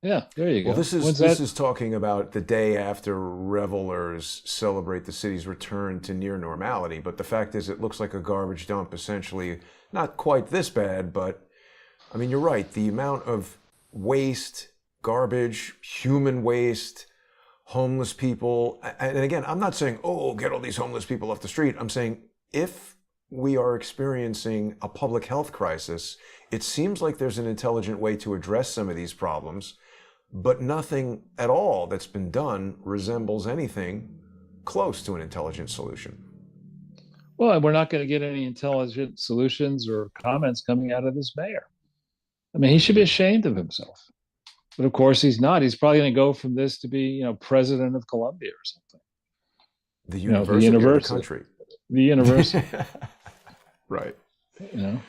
Yeah, there you Well, go. this is When's this that? is talking about the day after revelers celebrate the city's return to near normality. But the fact is, it looks like a garbage dump, essentially. Not quite this bad, but I mean, you're right. The amount of waste, garbage, human waste, homeless people. And again, I'm not saying, oh, get all these homeless people off the street. I'm saying if we are experiencing a public health crisis, it seems like there's an intelligent way to address some of these problems, but nothing at all that's been done resembles anything close to an intelligent solution. Well, we're not going to get any intelligent solutions or comments coming out of this mayor. I mean, he should be ashamed of himself. But of course, he's not. He's probably going to go from this to be, president of Columbia or something. The The university or the university, country? the university. Right. You know,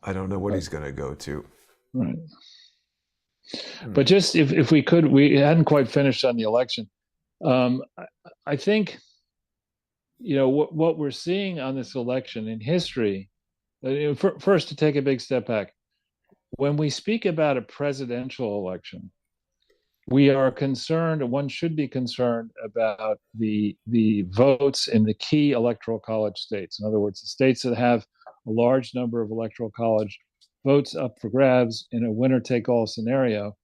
I don't know what but, he's going to go to. right. Hmm. But just if we could, we hadn't quite finished on the election. I think what we're seeing on this election in history. First, to take a big step back, when we speak about a presidential election, we are concerned, one should be concerned about the votes in the key electoral college states. In other words, the states that have a large number of electoral college votes up for grabs in a winner take all scenario.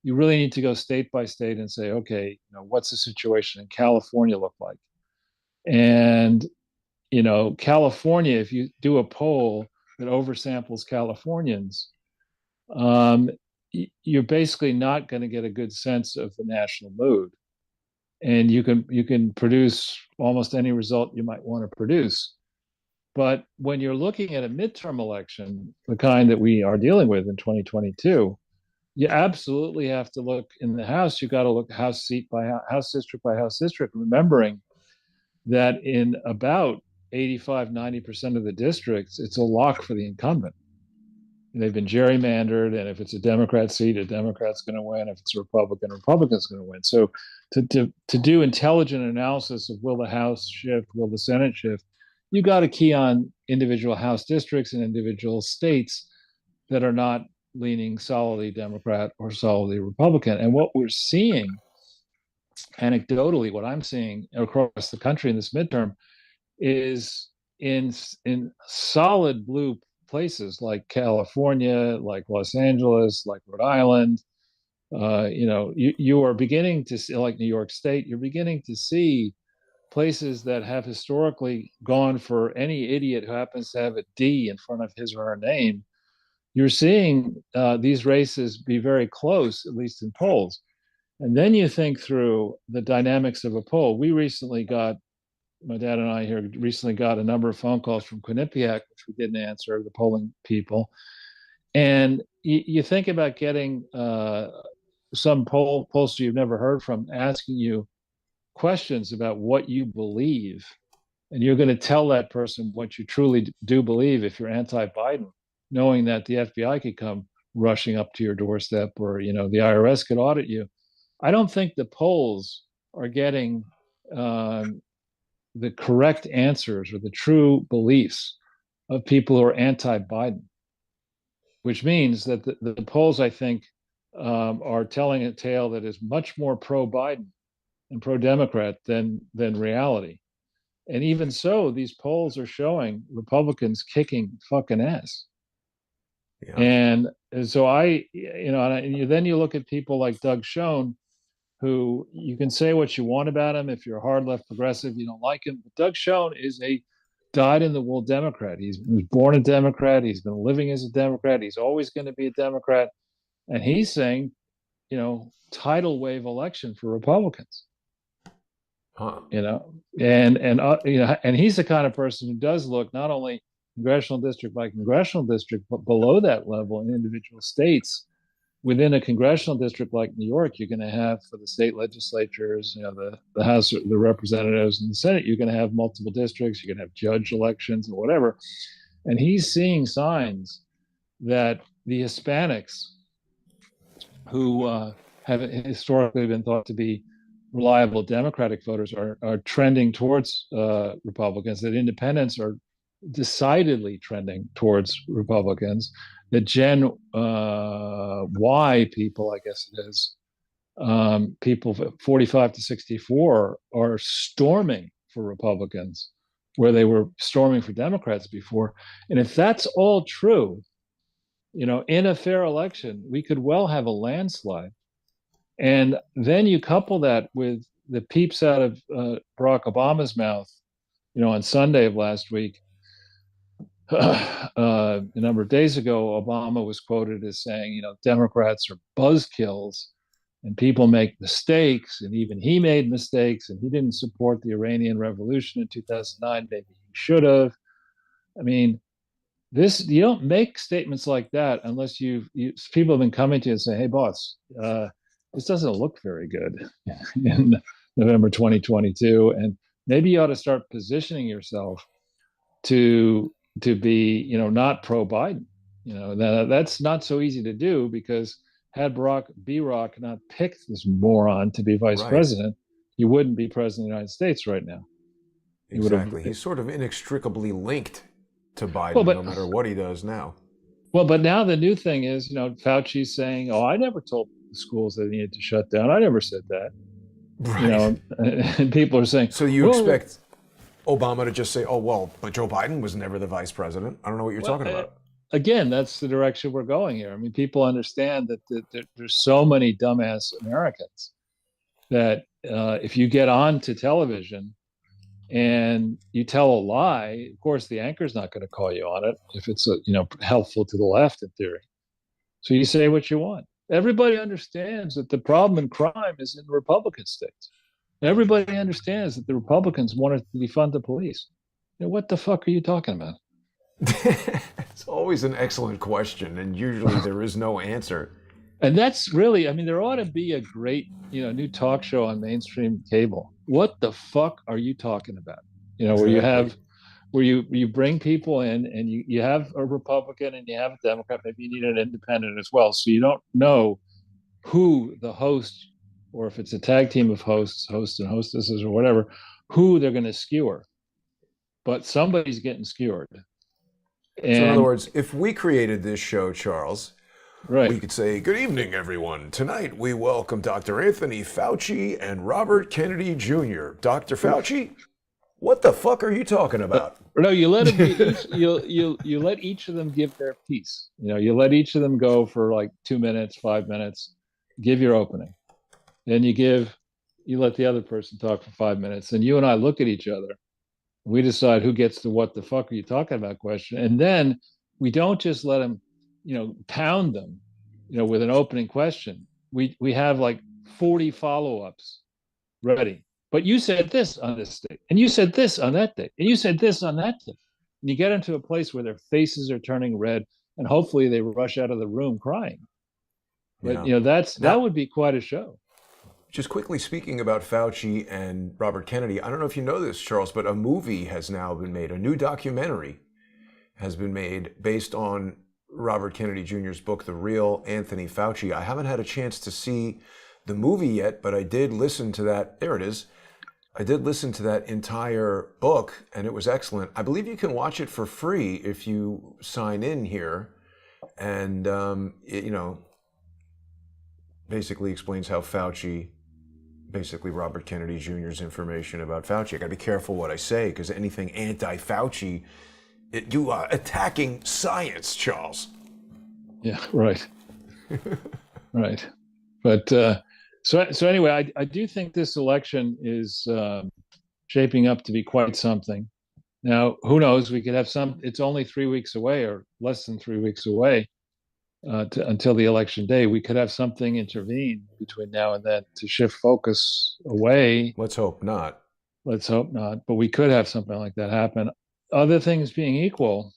You really need to go state by state and say, okay, what's the situation in California look like? And California, if you do a poll, that oversamples Californians, um, you're basically not going to get a good sense of the national mood, and you can produce almost any result you might want to produce. But when you're looking at a midterm election, the kind that we are dealing with in 2022, you absolutely have to look in the House. You got to look House seat by House district by House district, remembering that in about 85-90% of the districts, it's a lock for the incumbent. They've been gerrymandered, and if it's a Democrat seat, a Democrat's going to win. If it's a Republican's going to win. So to do intelligent analysis of will the House shift, will the Senate shift, you got to key on individual House districts and individual states that are not leaning solidly Democrat or solidly Republican. And what we're seeing, anecdotally, what I'm seeing across the country in this midterm is in solid blue places like California, like Los Angeles, like Rhode Island. You are beginning to see, like New York State, you're beginning to see places that have historically gone for any idiot who happens to have a D in front of his or her name. You're seeing these races be very close, at least in polls. And then you think through the dynamics of a poll. My dad and I here recently got a number of phone calls from Quinnipiac, which we didn't answer, the polling people. And you think about getting some pollster you've never heard from asking you questions about what you believe. And you're going to tell that person what you truly do believe if you're anti-Biden, knowing that the FBI could come rushing up to your doorstep, or the IRS could audit you. I don't think the polls are getting the correct answers or the true beliefs of people who are anti-Biden, which means that the polls, I think, are telling a tale that is much more pro-Biden and pro-Democrat than reality. And even so, these polls are showing Republicans kicking fucking ass. Yeah. And so then you look at people like Doug Schoen, who you can say what you want about him. If you're a hard left progressive, you don't like him. But Doug Schoen is a dyed-in-the-wool Democrat. He was born a Democrat. He's been living as a Democrat. He's always going to be a Democrat. And he's saying, tidal wave election for Republicans. Huh. And he's the kind of person who does look not only congressional district by congressional district, but below that level in individual states. Within a congressional district like New York, you're going to have, for the state legislatures, the House, the representatives, and the Senate, you're going to have multiple districts. You're going to have judge elections or whatever. And he's seeing signs that the Hispanics, who have historically been thought to be reliable Democratic voters, are trending towards Republicans, that independents are decidedly trending towards Republicans, that Gen Y people, I guess it is, people 45 to 64 are storming for Republicans where they were storming for Democrats before. And if that's all true, in a fair election, we could well have a landslide. And then you couple that with the peeps out of Barack Obama's mouth, on Sunday of last week. A number of days ago, Obama was quoted as saying, Democrats are buzzkills and people make mistakes, and even he made mistakes, and he didn't support the Iranian Revolution in 2009. Maybe he should have. I mean, you don't make statements like that unless people have been coming to you and say, hey, boss, this doesn't look very good in November 2022. And maybe you ought to start positioning yourself to be, not pro-Biden. That's not so easy to do, because had B-Rock not picked this moron to be vice president, he wouldn't be president of the United States right now. Exactly. He's sort of inextricably linked to Biden, no matter what he does now. Well, but now the new thing is, Fauci's saying, I never told the schools they needed to shut down. I never said that. Right. And people are saying, so you expect Obama to just say, but Joe Biden was never the vice president. I don't know what you're talking about. Again, that's the direction we're going here. I mean, people understand that there's so many dumbass Americans that if you get on to television and you tell a lie, of course, the anchor's not going to call you on it if it's helpful to the left in theory. So you say what you want. Everybody understands that the problem in crime is in Republican states. Everybody understands that the Republicans wanted to defund the police. What the fuck are you talking about? It's always an excellent question, and usually there is no answer. And that's really, I mean, there ought to be a great, new talk show on mainstream cable. What the fuck are you talking about? Where you have, where you bring people in and you have a Republican and you have a Democrat, maybe you need an independent as well. So you don't know who the host, or if it's a tag team of hosts and hostesses or whatever, who they're going to skewer. But somebody's getting skewered. So in other words, if we created this show, Charles, right, we could say, good evening, everyone. Tonight we welcome Dr. Anthony Fauci and Robert Kennedy Jr. Dr. Fauci, what the fuck are you talking about? No, you let them you let each of them give their piece. You let each of them go for like 2 minutes, 5 minutes, give your opening. Then you let the other person talk for 5 minutes. And you and I look at each other. We decide who gets the what the fuck are you talking about question. And then we don't just let them, pound them, with an opening question. We have like 40 follow-ups ready. But you said this on this date, and you said this on that date, and you said this on that date. And you get into a place where their faces are turning red, and hopefully they rush out of the room crying. But that would be quite a show. Just quickly speaking about Fauci and Robert Kennedy, I don't know if you know this, Charles, but a movie has now been made. A new documentary has been made based on Robert Kennedy Jr.'s book, The Real Anthony Fauci. I haven't had a chance to see the movie yet, but I did listen to that. There it is. I did listen to that entire book, and it was excellent. I believe you can watch it for free if you sign in here. And, basically explains how basically Robert Kennedy Jr.'s information about Fauci. I got to be careful what I say, because anything anti-Fauci, you are attacking science, Charles. Yeah, right. Right. But so anyway, I do think this election is shaping up to be quite something. Now, who knows? We could have it's only 3 weeks away, or less than 3 weeks away. Until the election day, we could have something intervene between now and then to shift focus away. Let's hope not. Let's hope not. But we could have something like that happen. Other things being equal,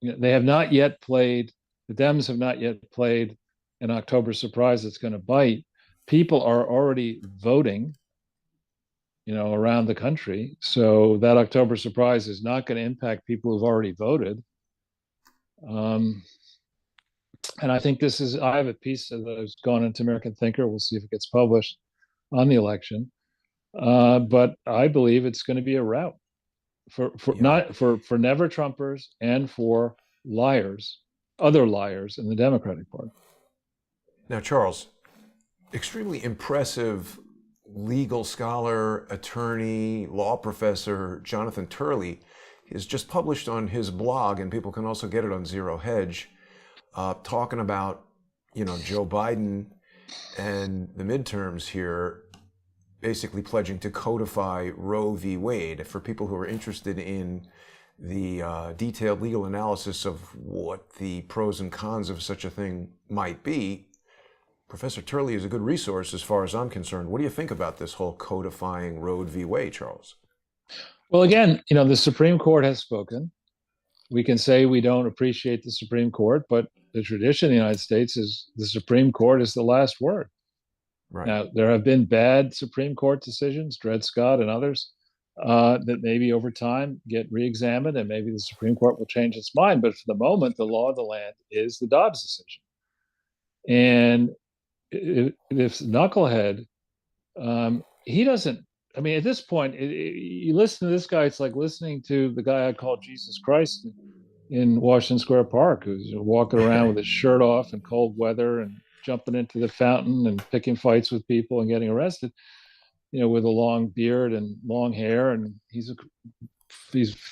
they have not yet played, the Dems have not yet played an October surprise that's going to bite. People are already voting, around the country. So that October surprise is not going to impact people who've already voted. And I think I have a piece that has gone into American Thinker. We'll see if it gets published on the election. But I believe it's going to be a rout not for never Trumpers and for liars, other liars in the Democratic Party. Now, Charles, extremely impressive legal scholar, attorney, law professor Jonathan Turley is just published on his blog, and people can also get it on Zero Hedge, talking about, Joe Biden and the midterms here, basically pledging to codify Roe v. Wade. For people who are interested in the detailed legal analysis of what the pros and cons of such a thing might be, Professor Turley is a good resource as far as I'm concerned. What do you think about this whole codifying Roe v. Wade, Charles? Well, again, the Supreme Court has spoken. We can say we don't appreciate the Supreme Court, but the tradition in the United States is the Supreme Court is the last word. Right. Now, there have been bad Supreme Court decisions, Dred Scott and others, that maybe over time get re-examined, and maybe the Supreme Court will change its mind. But for the moment, the law of the land is the Dobbs decision. And if Knucklehead, he doesn't, I mean, at this point, you listen to this guy, it's like listening to the guy I call Jesus Christ in Washington Square Park, who's walking around with his shirt off in cold weather and jumping into the fountain and picking fights with people and getting arrested, with a long beard and long hair, and he's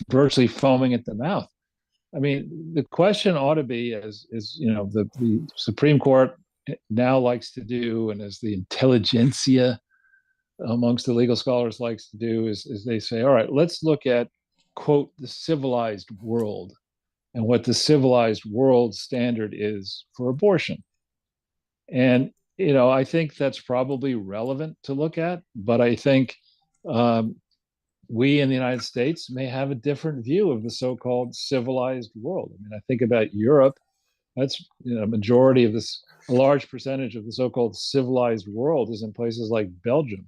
virtually foaming at the mouth. I mean, the question ought to be, as the Supreme Court now likes to do, and as the intelligentsia amongst the legal scholars likes to do is they say, all right, let's look at, quote, the civilized world and what the civilized world standard is for abortion. And, I think that's probably relevant to look at, but I think um, we in the United States may have a different view of the so-called civilized world. I mean, I think about Europe. That's a majority of this, a large percentage of the so-called civilized world is in places like Belgium,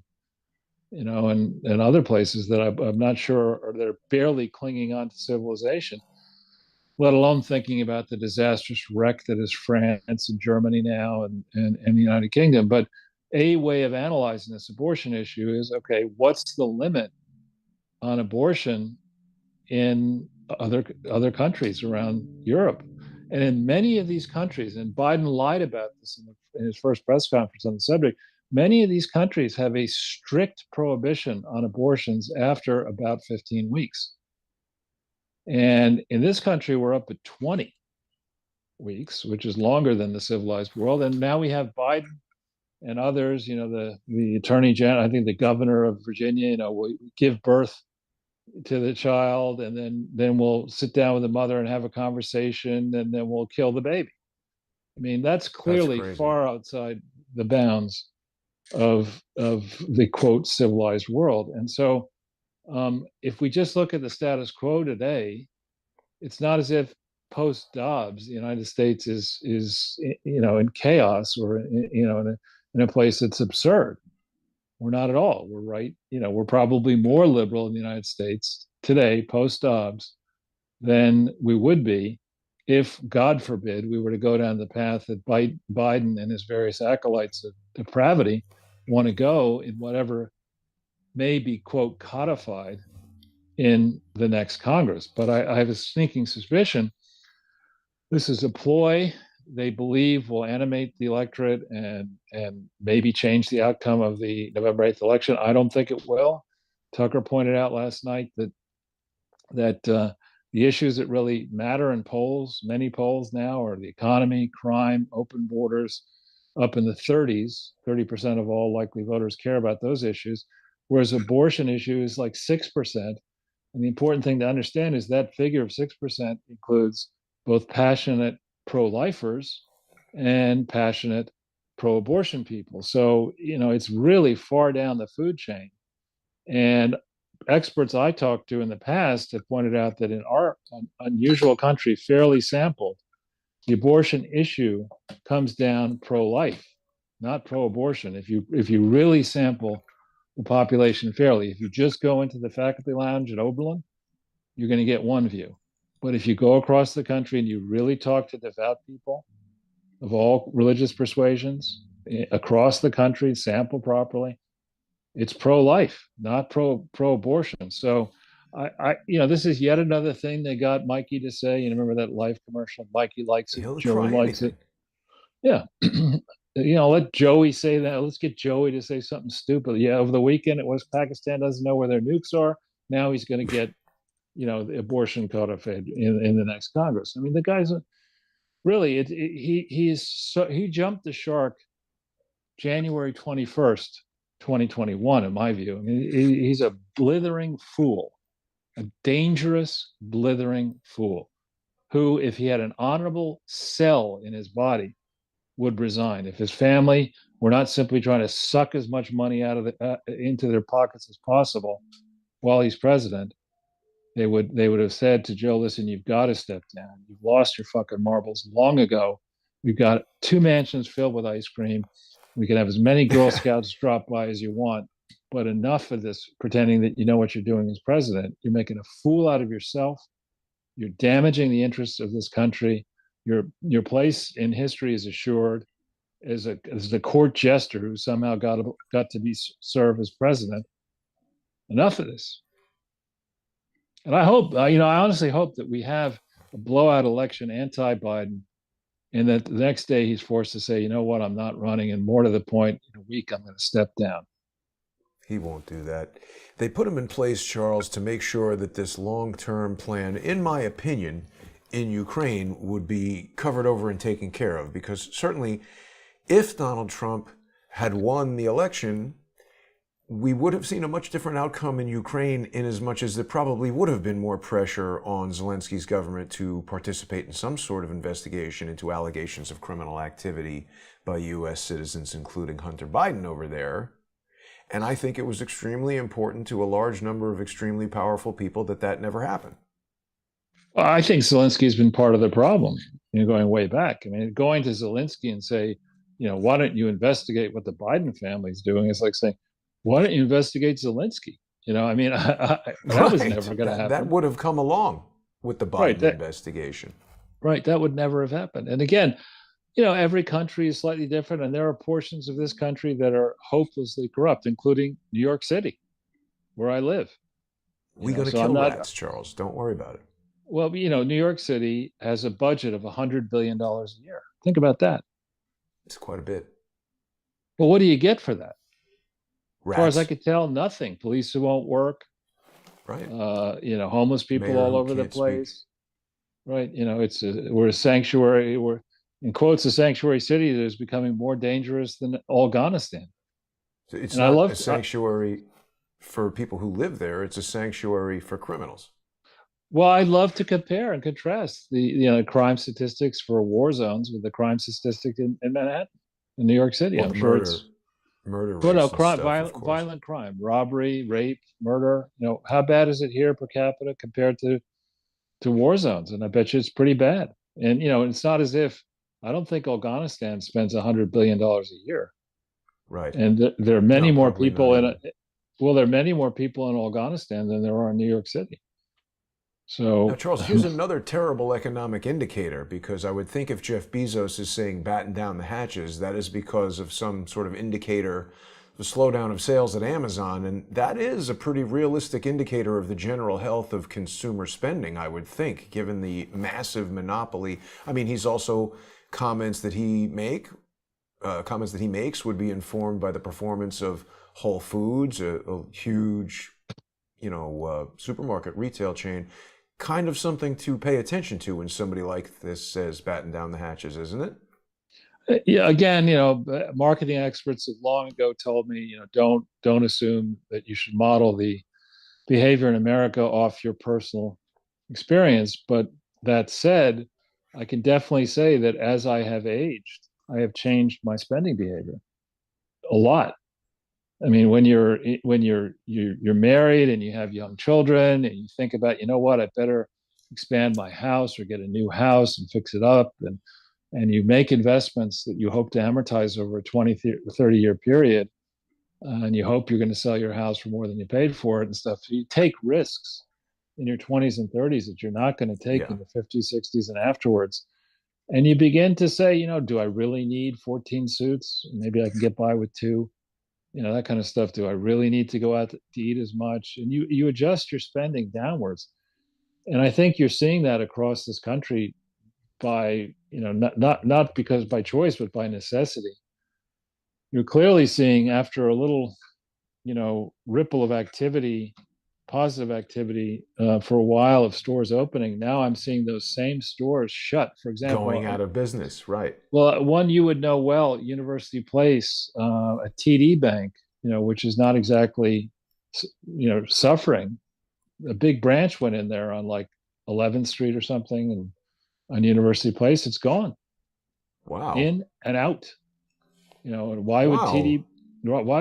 and other places that I'm not sure, or they're barely clinging on to civilization, let alone thinking about the disastrous wreck that is France and Germany now, and the United Kingdom. But a way of analyzing this abortion issue is, okay, what's the limit on abortion in other countries around Europe? And in many of these countries, and Biden lied about this in his first press conference on the subject, many of these countries have a strict prohibition on abortions after about 15 weeks. And in this country, we're up at 20 weeks, which is longer than the civilized world. And now we have Biden and others, the attorney general, I think the governor of Virginia, will give birth to the child, and then we'll sit down with the mother and have a conversation, and then we'll kill the baby. I mean, that's That's clearly crazy. far outside the bounds of the quote civilized world. And so if we just look at the status quo today, it's not as if post Dobbs the United States is in chaos, or in a place that's absurd. We're not at all. We're right. We're probably more liberal in the United States today, post Dobbs, than we would be if, God forbid, we were to go down the path that Biden and his various acolytes of depravity want to go, in whatever may be, quote, codified in the next Congress. But I have a sneaking suspicion this is a ploy they believe will animate the electorate and maybe change the outcome of the November 8th election. I don't think it will. Tucker pointed out last night that the issues that really matter in polls, many polls now, are the economy, crime, open borders, up in the 30% of all likely voters care about those issues, whereas abortion issue is like 6%. And the important thing to understand is that figure of 6% includes both passionate pro-lifers and passionate pro-abortion people. So, it's really far down the food chain. And experts I talked to in the past have pointed out that in our unusual country, fairly sampled, the abortion issue comes down pro-life, not pro-abortion. If you really sample the population fairly, if you just go into the faculty lounge at Oberlin, you're going to get one view. But if you go across the country and you really talk to devout people of all religious persuasions across the country, sample properly, it's pro-life, not pro-abortion. So this is yet another thing they got Mikey to say. You remember that Life commercial? Mikey likes it, He'll Joey try likes anything. it. Yeah. Let Joey say that. Let's get Joey to say something stupid. Yeah, over the weekend it was Pakistan doesn't know where their nukes are. Now he's going to get the abortion codified in the next Congress. I mean, the guy's really he jumped the shark January 21st, 2021, in my view. I mean, he's a blithering fool, a dangerous, blithering fool, who, if he had an honorable cell in his body, would resign. If his family were not simply trying to suck as much money out of into their pockets as possible while he's president, they would have said to Joe, listen, you've got to step down. You've lost your fucking marbles long ago. We've got 2 mansions filled with ice cream. We can have as many Girl Scouts drop by as you want, but enough of this pretending that you know what you're doing as president. You're making a fool out of yourself. You're damaging the interests of this country. Your place in history is assured as a court jester who somehow got to serve as president. Enough of this. And I hope, I honestly hope that we have a blowout election anti-Biden, and that the next day he's forced to say, you know what, I'm not running, and more to the point, in a week I'm going to step down. He won't do that. They put him in place, Charles, to make sure that this long-term plan, in my opinion, in Ukraine would be covered over and taken care of. Because certainly, if Donald Trump had won the election, we would have seen a much different outcome in Ukraine, in as much as there probably would have been more pressure on Zelensky's government to participate in some sort of investigation into allegations of criminal activity by U.S. citizens, including Hunter Biden over there. And I think it was extremely important to a large number of extremely powerful people that that never happened. Well, I think Zelensky's been part of the problem, going way back. I mean, going to Zelensky and say, why don't you investigate what the Biden family's doing? Is like saying, why don't you investigate Zelensky? I mean, that was Right. never going to That happen. would have come along with the Right. Biden investigation. Right. That would never have happened. And again, every country is slightly different, and there are portions of this country that are hopelessly corrupt, including New York City, where I live. We're going to So I'm kill not. rats, Charles. Don't worry about it. Well, New York City has a budget of $100 billion a year. Think about that. It's quite a bit. Well, what do you get for that? As far as I Rats. could tell, nothing. Police who won't work. Right. Homeless people Mayor all who over the can't speak. place. Right. We're a sanctuary. We're, in quotes, a sanctuary city that is becoming more dangerous than Afghanistan. So it's And I not love a sanctuary for people who live there. It's a sanctuary for criminals. Well, I love to compare and contrast the crime statistics for war zones with the crime statistics in Manhattan, in New York City. Well, I'm the sure murder well, no, rates and stuff, of course. violent crime, robbery, rape, murder. How bad is it here per capita compared to war zones? And I bet you it's pretty bad. And it's not as if I don't think Afghanistan spends $100 billion a year. Right. And there are many No, more probably people not in even. well, there are many more people in Afghanistan than there are in New York City. Now, So Charles, here's another terrible economic indicator, because I would think if Jeff Bezos is saying batten down the hatches, that is because of some sort of indicator, the slowdown of sales at Amazon. And that is a pretty realistic indicator of the general health of consumer spending, I would think, given the massive monopoly. I mean, he's also comments that he makes would be informed by the performance of Whole Foods, a huge, supermarket retail chain. Kind of something to pay attention to when somebody like this says batten down the hatches, isn't it? yeah, again, marketing experts have long ago told me, don't assume that you should model the behavior in America off your personal experience. But that said, I can definitely say that as I have aged, I have changed my spending behavior a lot. I mean, when you're married and you have young children and you think about, what, I better expand my house or get a new house and fix it up, and you make investments that you hope to amortize over a 20, 30-year period, and you hope you're going to sell your house for more than you paid for it and stuff. So you take risks in your 20s and 30s that you're not going to take Yeah. in the 50s, 60s, and afterwards. And you begin to say, do I really need 14 suits? Maybe I can get by with two. That kind of stuff. Do I really need to go out to eat as much? And you adjust your spending downwards. And I think you're seeing that across this country by, not because by choice, but by necessity. You're clearly seeing, after a little, ripple of activity, positive activity for a while of stores opening. Now I'm seeing those same stores shut. For Going example, out of business, right? well, one you would know well, University Place, a TD Bank, which is not exactly, suffering. A big branch went in there on like 11th Street or something, and on University Place, it's gone, Wow. in and out. And Wow. why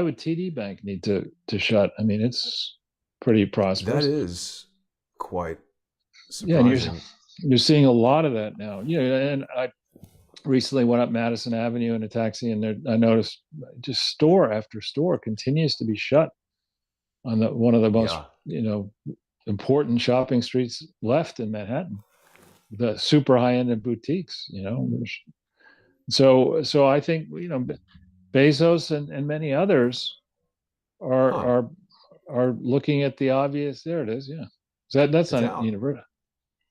would TD Bank need to shut? I mean, it's pretty That prosperous. is quite Yeah, and surprising. you're seeing a lot of that now. And I recently went up Madison Avenue in a taxi, and I noticed just store after store continues to be shut on one of the most Yeah. important shopping streets left in Manhattan. The super high end of boutiques. So I think Bezos and many others are Huh. are are looking at the obvious. There it is. Yeah, that's It's not out. university.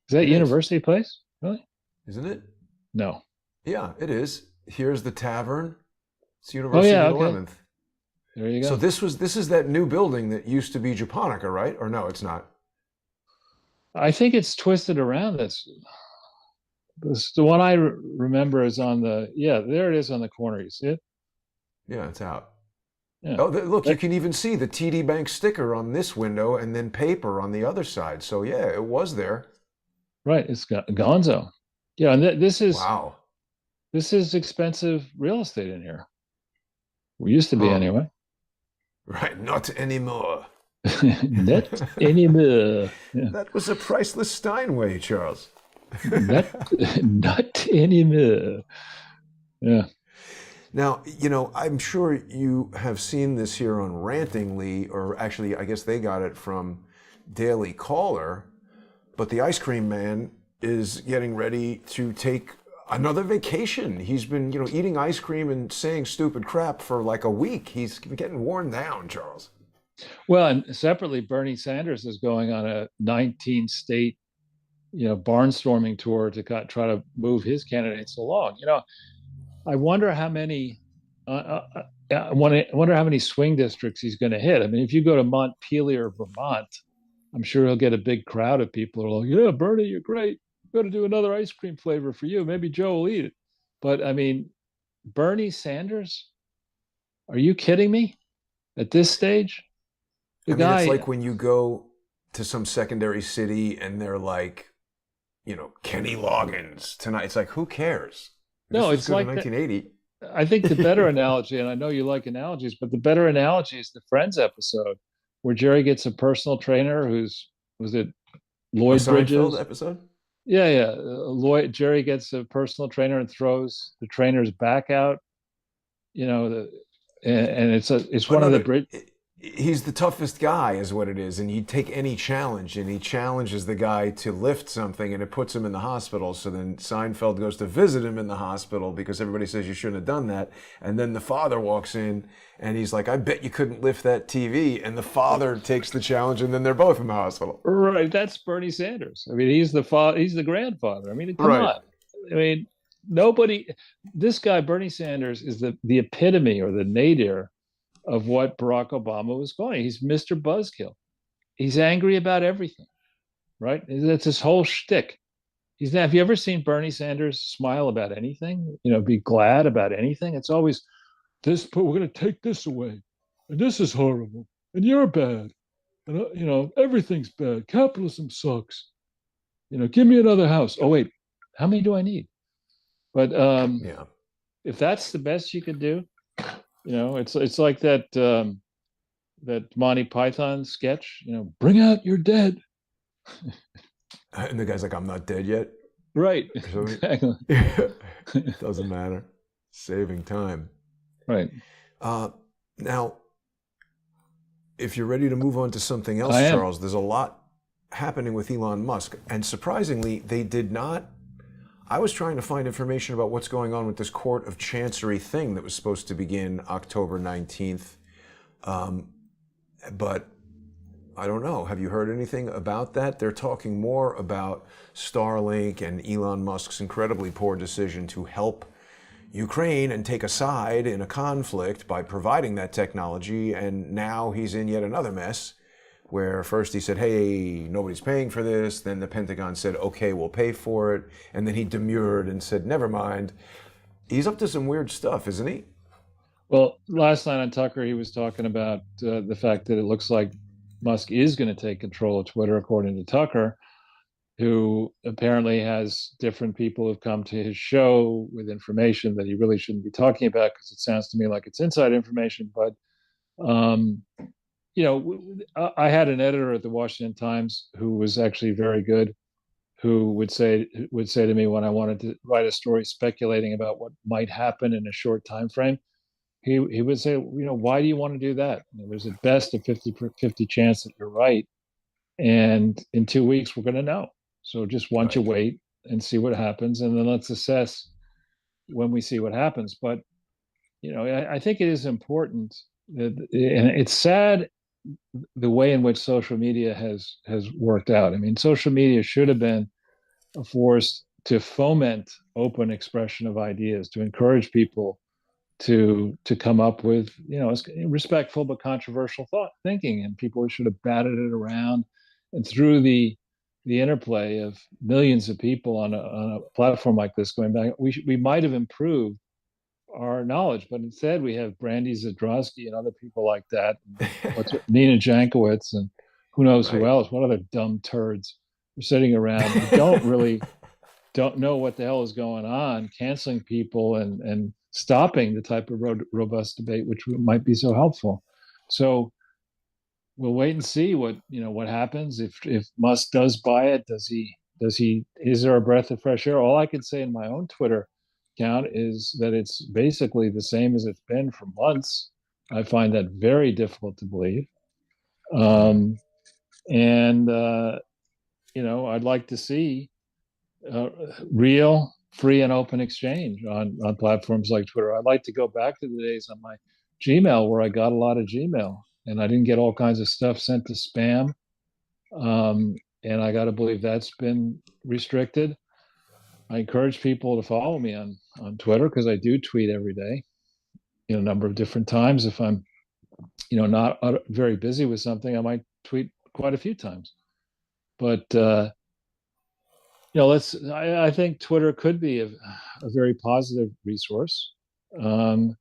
Is that It is, University Place? Really? isn't it? No. Yeah, it is. Here's the tavern. It's Oh University yeah. at Okay. 11th. There you So go. this is that new building that used to be Japonica, right? Or no, it's not. I think it's twisted around. This the one I remember is on the, yeah, there it is on the corner. You see it? Yeah, it's out. Yeah. Oh, look, you But, can even see the TD Bank sticker on this window and then paper on the other side. So yeah, it was there. right. It's got Gonzo. Yeah, and Wow. this is expensive real estate in here. We used to be Huh. anyway. Right. Not anymore. Not anymore. Yeah. That was a priceless Steinway, Charles. Not not anymore. Yeah. Now, I'm sure you have seen this here on Rantingly, or actually, I guess they got it from Daily Caller, but the ice cream man is getting ready to take another vacation. He's been, eating ice cream and saying stupid crap for like a week. He's getting worn down, Charles. Well, and separately, Bernie Sanders is going on a 19 state, barnstorming tour to try to move his candidates along. I wonder how many. I wonder how many swing districts he's going to hit. I mean, if you go to Montpelier, Vermont, I'm sure he'll get a big crowd of people who are like, "Yeah, Bernie, you're great. We're going to do another ice cream flavor for you. Maybe Joe will eat it." But I mean, Bernie Sanders, are you kidding me? At this stage, the I mean, it's guy. like when you go to some secondary city and they're like, Kenny Loggins tonight. It's like, who cares? No, This was it's good in like that. 1980. I think the better analogy, and I know you like analogies, but the better analogy is the Friends episode where Jerry gets a personal trainer who's, was it A Lloyd Seinfeld Bridges? episode? Yeah, yeah. Lloyd Jerry gets a personal trainer and throws the trainer's back out. You know, and it's Oh one no, of the no. bridge. He's the toughest guy, is what it is, and he'd take any challenge, and he challenges the guy to lift something, and it puts him in the hospital. So then Seinfeld goes to visit him in the hospital because everybody says you shouldn't have done that, and then the father walks in, and he's like, "I bet you couldn't lift that TV," and the father takes the challenge, and then they're both in the hospital. Right, that's Bernie Sanders. I mean, he's the grandfather. I mean, come Right. on. I mean, nobody. This guy, Bernie Sanders, is the epitome or the nadir of what Barack Obama was going. He's Mr. Buzzkill. He's angry about everything, right? That's his whole shtick. He's not, have you ever seen Bernie Sanders smile about anything? Be glad about anything? It's always this, but we're going to take this away, and this is horrible, and you're bad, and everything's bad. Capitalism sucks. Give me another house. Oh wait, how many do I need? But Yeah. if that's the best you could do, it's like that Monty Python sketch. Bring out your dead. And the guy's like, "I'm not dead yet." Right. So Exactly. doesn't matter. Saving time. Right. Uh, Now, if you're ready to move on to something else, I am. Charles, there's a lot happening with Elon Musk. And surprisingly, they did not. I was trying to find information about what's going on with this Court of Chancery thing that was supposed to begin October 19th. But I don't know. Have you heard anything about that? They're talking more about Starlink and Elon Musk's incredibly poor decision to help Ukraine and take a side in a conflict by providing that technology. And now he's in yet another mess where first he said, "Hey, nobody's paying for this." Then the Pentagon said, "Okay, we'll pay for it." And then he demurred and said, "Never mind." He's up to some weird stuff, isn't he? Well, last night on Tucker, he was talking about the fact that it looks like Musk is going to take control of Twitter, according to Tucker, who apparently has different people who've come to his show with information that he really shouldn't be talking about because it sounds to me like it's inside information. But um, I had an editor at the Washington Times who was actually very good, who would say to me when I wanted to write a story speculating about what might happen in a short time frame, he would say, why do you want to do that? There's at best a 50-50 chance that you're right, and in 2 weeks we're going to know. So just want you Right. wait and see what happens, and then let's assess when we see what happens. But I think it is important that, and it's sad the way in which social media has worked out. I mean, social media should have been a force to foment open expression of ideas, to encourage people to come up with respectful but controversial thinking, and people should have batted it around. And through the interplay of millions of people on a platform like this going back, we might have improved our knowledge. But instead, we have Brandy Zadrowski and other people like that. What's Nina Jankowicz and who knows who Right. else? What other dumb turds are sitting around who don't know what the hell is going on, canceling people and stopping the type of robust debate which might be so helpful. So we'll wait and see what happens if Musk does buy it. Does he is there a breath of fresh air? All I can say in my own Twitter account is that it's basically the same as it's been for months. I find that very difficult to believe. Mm. Um, and I'd like to see uh, real free and open exchange on platforms like Twitter. I'd like to go back to the days on my Gmail where I got a lot of Gmail and I didn't get all kinds of stuff sent to spam. And I got to believe that's been restricted. I encourage people to follow me on Twitter because I do tweet every day, a number of different times. If I'm, not very busy with something, I might tweet quite a few times. But I think Twitter could be a very positive resource, and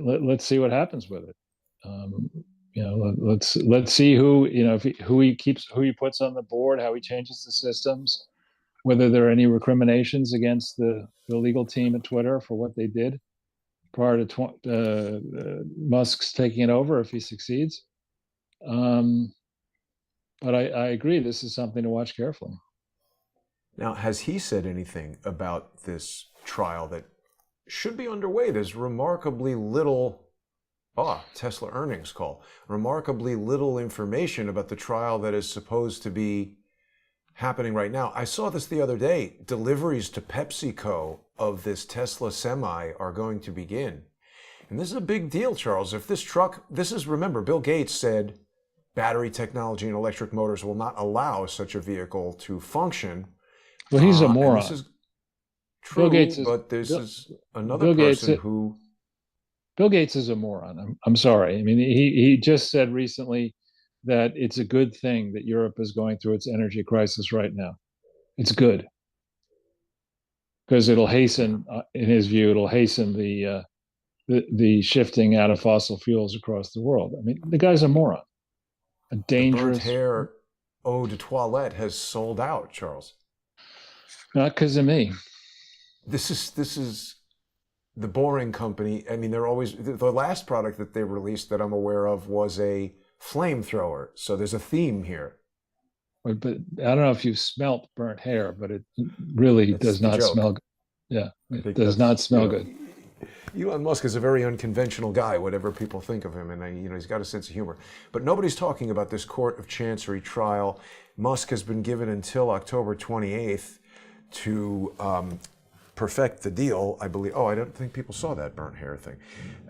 let's see what happens with it. Um, let's see who he puts on the board, how he changes the systems, whether there are any recriminations against the legal team at Twitter for what they did prior to Musk's taking it over if he succeeds. Um, but I agree, this is something to watch carefully. Now, has he said anything about this trial that should be underway? There's remarkably little, Tesla earnings call, remarkably little information about the trial that is supposed to be happening right now. I saw this the other day. Deliveries to PepsiCo of this Tesla Semi are going to begin. And this is a big deal, Charles. If this truck, remember, Bill Gates said battery technology and electric motors will not allow such a vehicle to function. Well, he's a And moron. this is Bill true, Gates but this Bill, is another Bill Gates. person who. Bill Gates is a moron. I'm sorry. I mean, he just said recently that it's a good thing that Europe is going through its energy crisis right now. It's good because it'll Yeah. hasten, in his view, it'll hasten the shifting out of fossil fuels across the world. I mean, the guy's a moron, a The burnt dangerous. hair eau de toilette has sold out, Charles. Not because of me. This is the Boring Company. I mean, they're always, the last product that they released that I'm aware of was a flamethrower. So there's a theme here. But I don't know if you've smelt burnt hair, but it really That's does the not joke. smell good. Yeah, I it think does that's, not smell good. Elon Musk is a very unconventional guy, whatever people think of him, and he's got a sense of humor. But nobody's talking about this Court of Chancery trial. Musk has been given until October 28th to perfect the deal, I believe. Oh, I don't think people saw that burnt hair thing.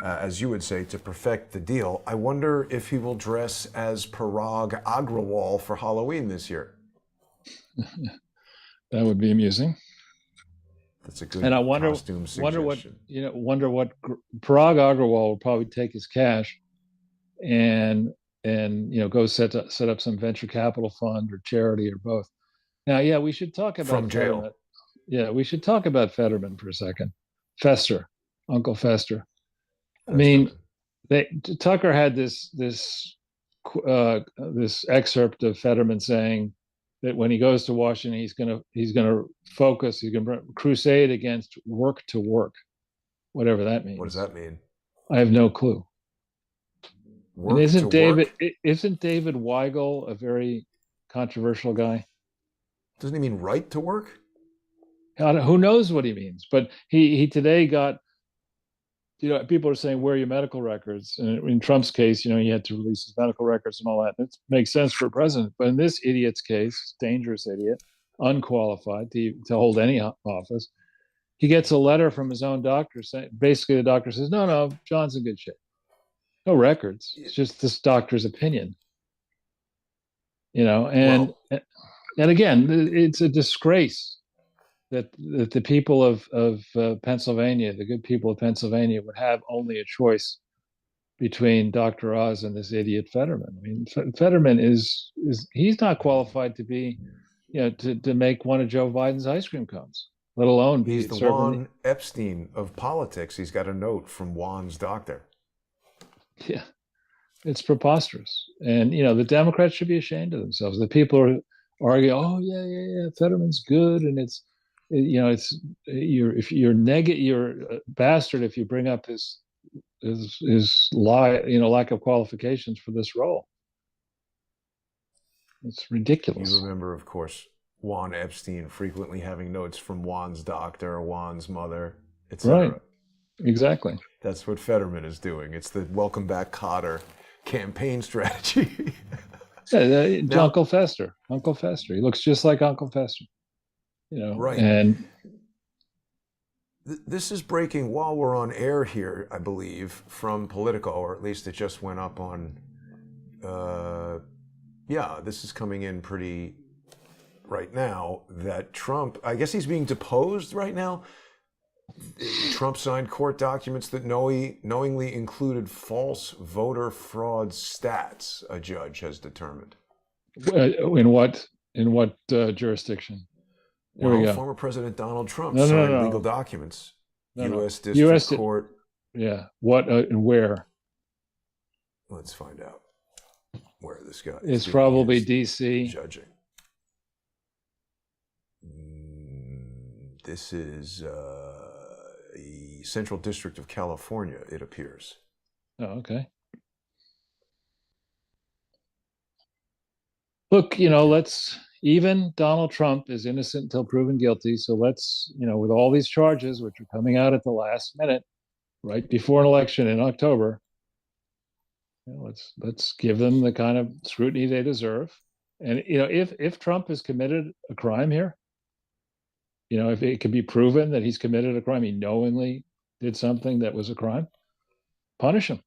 As you would say, to perfect the deal. I wonder if he will dress as Parag Agrawal for Halloween this year. That would be amusing. That's a good And I costume suggestion. wonder what Parag Agrawal will probably take his cash and go set up some venture capital fund or charity or both. Now, yeah, we should talk about From Fetterman. jail. Yeah, we should talk about Fetterman for a second. Fester, Uncle Fester. I mean, Festerman. Tucker had this excerpt of Fetterman saying that when he goes to Washington, he's gonna focus, he's gonna crusade against work to work, whatever that What does means. that mean? I have no clue. And Work to work? isn't David Weigel a very controversial guy? Doesn't he mean right to work? Who knows what he means? But he today got, people are saying, where are your medical records? And in Trump's case, he had to release his medical records and all that. It makes sense for a president. But in this idiot's case, dangerous idiot, unqualified to hold any office, he gets a letter from his own doctor saying, basically, the doctor says, no, John's in good shape. No records. It's just this doctor's opinion. And Well, again, it's a disgrace that the people of Pennsylvania, the good people of Pennsylvania, would have only a choice between Dr. Oz and this idiot Fetterman. I mean, Fetterman he's not qualified to be, to make one of Joe Biden's ice cream cones, let alone He's be the serving. Juan Epstein of politics. He's got a note from Juan's doctor. Yeah, it's preposterous. And the Democrats should be ashamed of themselves. The people are arguing, oh yeah, Fetterman's good, and you're a bastard if you bring up his lack of qualifications for this role. It's ridiculous. You remember, of course, Juan Epstein frequently having notes from Juan's doctor, Juan's mother, etc. Right. Exactly. That's what Fetterman is doing. It's the Welcome Back Kotter campaign strategy. Yeah, Uncle Fester. Uncle Fester. He looks just like Uncle Fester. Right. And this is breaking while we're on air here, I believe, from Politico, or at least it just went up on. This is coming in pretty right now. That Trump, I guess he's being deposed right now. Trump signed court documents that knowingly included false voter fraud stats, a judge has determined. In what jurisdiction? Here we go. Former President Donald Trump signed legal documents. U.S. District Court. Yeah. What and where? Let's find out where this guy is. It's probably D.C. Judging. This is the Central District of California, it appears. Oh, okay. Look, even Donald Trump is innocent until proven guilty. So let's, with all these charges, which are coming out at the last minute, right before an election in October, let's give them the kind of scrutiny they deserve. And if Trump has committed a crime here, if it can be proven that he's committed a crime, he knowingly did something that was a crime, punish him.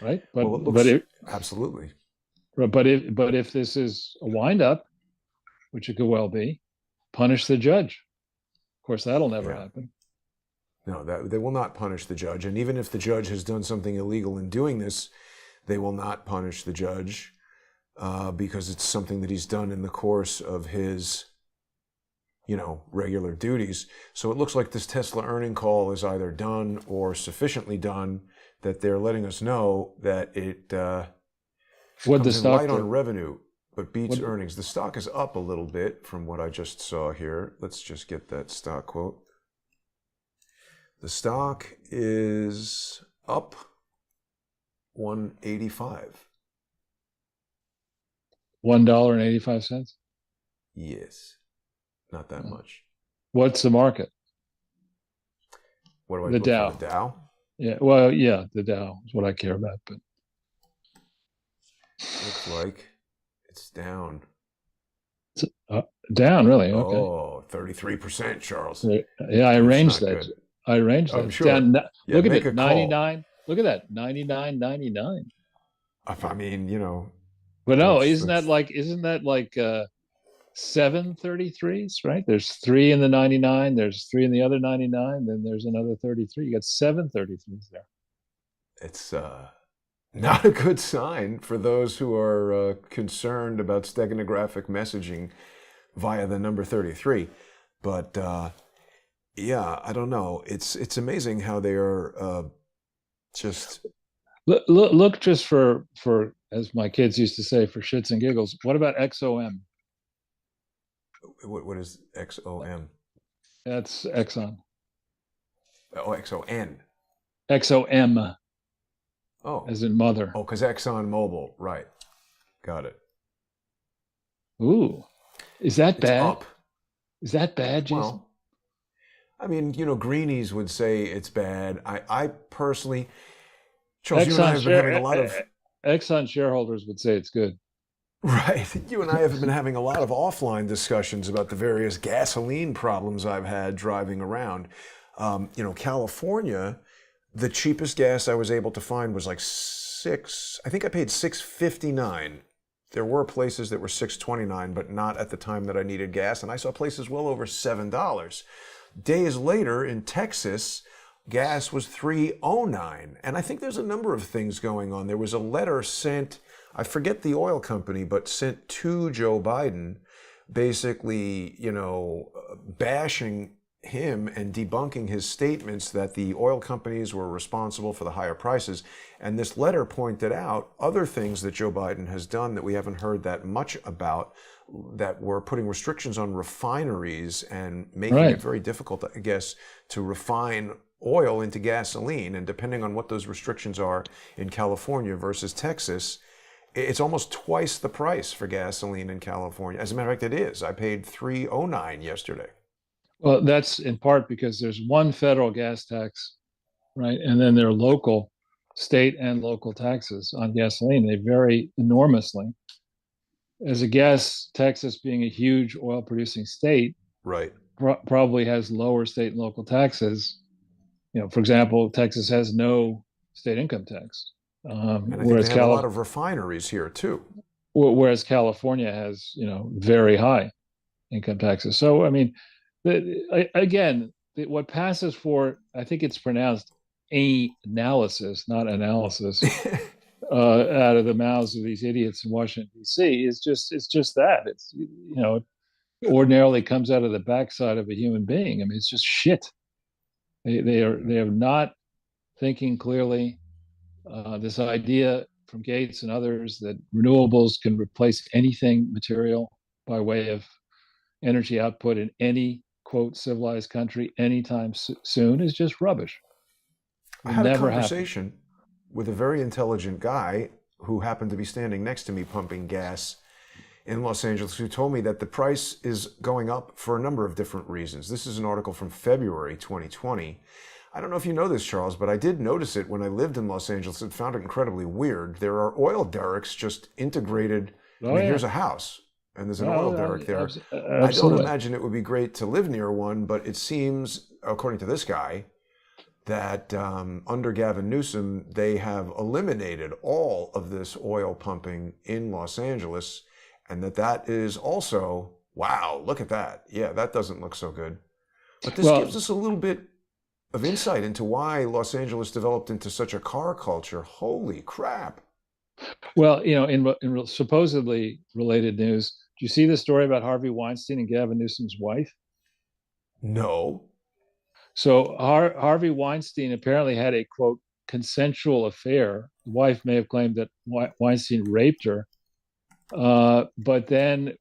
Right? Absolutely. But if this is a wind-up, which it could well be, punish the judge. Of course, that'll never happen. No, they will not punish the judge. And even if the judge has done something illegal in doing this, they will not punish the judge because it's something that he's done in the course of his, regular duties. So it looks like this Tesla earning call is either done or sufficiently done that they're letting us know that it comes in light on revenue, but beats earnings. The stock is up a little bit from what I just saw here. Let's just get that stock quote. The stock is up 185. $1.85? Yes. Not that much. What's the market? What do I the look Dow. for? The Dow? Yeah, well, yeah, the Dow is what I care about. But looks like it's down. It's down, really? Okay. Oh, 33%, Charles. Yeah, I arranged that. Good. I arranged that. I'm sure. Down, look at it, 99. Look at that, 99.99. I mean, But no, isn't that like 733s, right? There's 3 in the 99, there's 3 in the other 99, then there's another 33. You got 733s there. It's not a good sign for those who are concerned about steganographic messaging via the number 33. But I don't know. It's amazing how they are just look just for as my kids used to say, for shits and giggles. What about XOM? What is XOM? That's Exxon. Oh, XON. XOM. Oh. As in mother. Oh, because Exxon Mobil. Right. Got it. Ooh. Is that bad? Up. Is that bad, Jason? Well, I mean, greenies would say it's bad. I personally, Charles, you and I have been having a lot of... Exxon shareholders would say it's good. Right. You and I have been having a lot of offline discussions about the various gasoline problems I've had driving around. California, the cheapest gas I was able to find was like I think I paid $6.59. There were places that were $6.29, but not at the time that I needed gas. And I saw places well over $7. Days later in Texas, gas was $3.09. And I think there's a number of things going on. There was a letter sent, I forget the oil company, but sent to Joe Biden basically, bashing him and debunking his statements that the oil companies were responsible for the higher prices. And this letter pointed out other things that Joe Biden has done that we haven't heard that much about, that were putting restrictions on refineries and making it very difficult, I guess, to refine oil into gasoline. And depending on what those restrictions are in California versus Texas, it's almost twice the price for gasoline in California. As a matter of fact, it is. I paid $3.09 yesterday. Well, that's in part because there's one federal gas tax, right? And then there are local, state and local taxes on gasoline. They vary enormously. As a guess, Texas being a huge oil producing state, right, probably has lower state and local taxes. For example, Texas has no state income tax. And I think they have a lot of refineries here too. Whereas California has, very high income taxes. So, I mean, what passes for, I think it's pronounced analysis, not analysis, out of the mouths of these idiots in Washington, D.C. it's just that. It's, ordinarily comes out of the backside of a human being. I mean, it's just shit. They are not thinking clearly. This idea from Gates and others that renewables can replace anything material by way of energy output in any, quote, civilized country anytime soon is just rubbish. I had a conversation with a very intelligent guy who happened to be standing next to me pumping gas in Los Angeles, who told me that the price is going up for a number of different reasons. This is an article from February 2020. I don't know if you know this, Charles, but I did notice it when I lived in Los Angeles and found it incredibly weird. There are oil derricks just integrated. Here's a house, and there's an oil derrick there. Absolutely. I don't imagine it would be great to live near one, but it seems, according to this guy, that under Gavin Newsom, they have eliminated all of this oil pumping in Los Angeles, and that is also, wow, look at that. Yeah, that doesn't look so good. But this gives us a little bit of insight into why Los Angeles developed into such a car culture. Holy crap. Well, in supposedly related news, do you see the story about Harvey Weinstein and Gavin Newsom's wife? No. So Harvey Weinstein apparently had a, quote, consensual affair. The wife may have claimed that Weinstein raped her. But then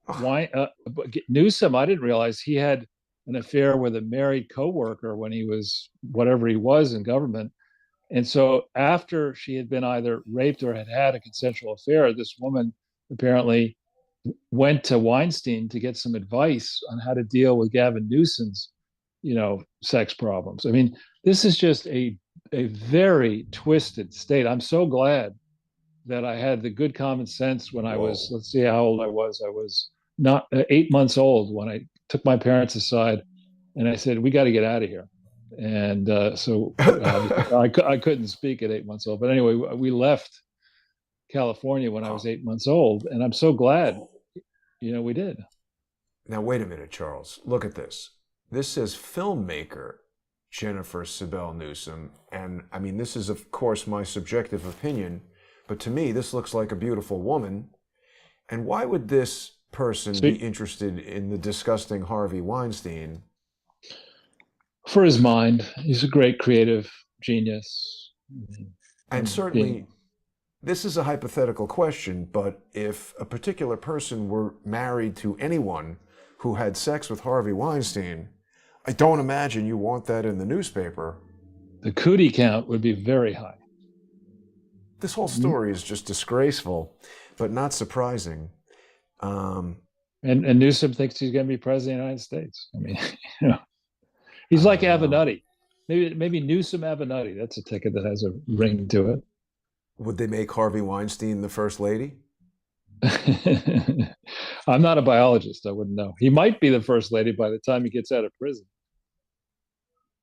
Newsom, I didn't realize he had an affair with a married coworker when he was whatever he was in government. And so after she had been either raped or had a consensual affair, this woman apparently went to Weinstein to get some advice on how to deal with Gavin Newsom's, sex problems. I mean, this is just a very twisted state. I'm so glad that I had the good common sense when I was, let's see how old I was. I was not 8 months old when I took my parents aside and I said, we got to get out of here. And so I couldn't speak at 8 months old. But anyway, we left California when I was 8 months old. And I'm so glad, we did. Now, wait a minute, Charles. Look at this. This says filmmaker Jennifer Sibel Newsom. And I mean, this is, of course, my subjective opinion. But to me, this looks like a beautiful woman. And why would this person be interested in the disgusting Harvey Weinstein? For his mind. He's a great creative genius. And certainly, this is a hypothetical question, but if a particular person were married to anyone who had sex with Harvey Weinstein, I don't imagine you want that in the newspaper. The cootie count would be very high. This whole story is just disgraceful, but not surprising. And Newsom thinks he's going to be president of the United States. I mean, he's like Avenatti. Maybe Newsom Avenatti. That's a ticket that has a ring to it. Would they make Harvey Weinstein the first lady? I'm not a biologist. I wouldn't know. He might be the first lady by the time he gets out of prison.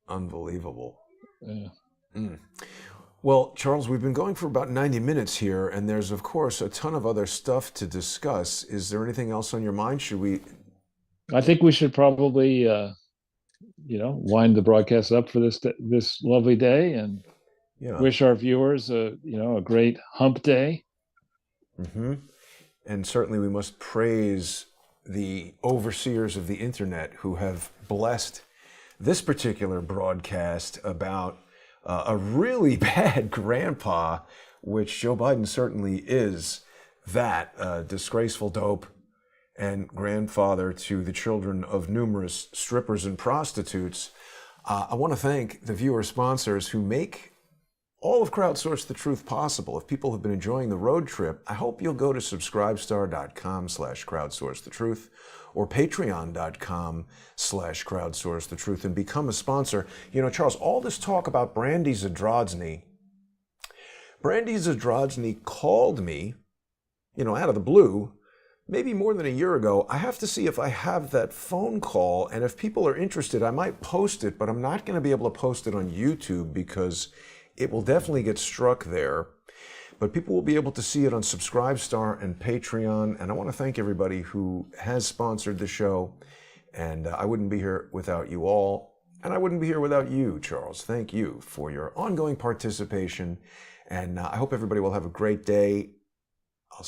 Unbelievable. Yeah. Well, Charles, we've been going for about 90 minutes here, and there's, of course, a ton of other stuff to discuss. Is there anything else on your mind? Should we? I think we should probably, wind the broadcast up for this lovely day and wish our viewers a great hump day. Mm-hmm. And certainly we must praise the overseers of the internet who have blessed this particular broadcast about a really bad grandpa, which Joe Biden certainly is, that disgraceful dope and grandfather to the children of numerous strippers and prostitutes. I want to thank the viewer sponsors who make all of Crowdsource the Truth possible. If people have been enjoying the road trip, I hope you'll go to subscribestar.com/crowdsourcethetruth or patreon.com/crowdsourcethetruth and become a sponsor. You know, Charles, all this talk about Brandy Zadrodzny called me, out of the blue, maybe more than a year ago. I have to see if I have that phone call, and if people are interested, I might post it, but I'm not going to be able to post it on YouTube because it will definitely get struck there. But people will be able to see it on Subscribestar and Patreon, and I want to thank everybody who has sponsored the show, and I wouldn't be here without you all, and I wouldn't be here without you, Charles. Thank you for your ongoing participation, and I hope everybody will have a great day. I'll see you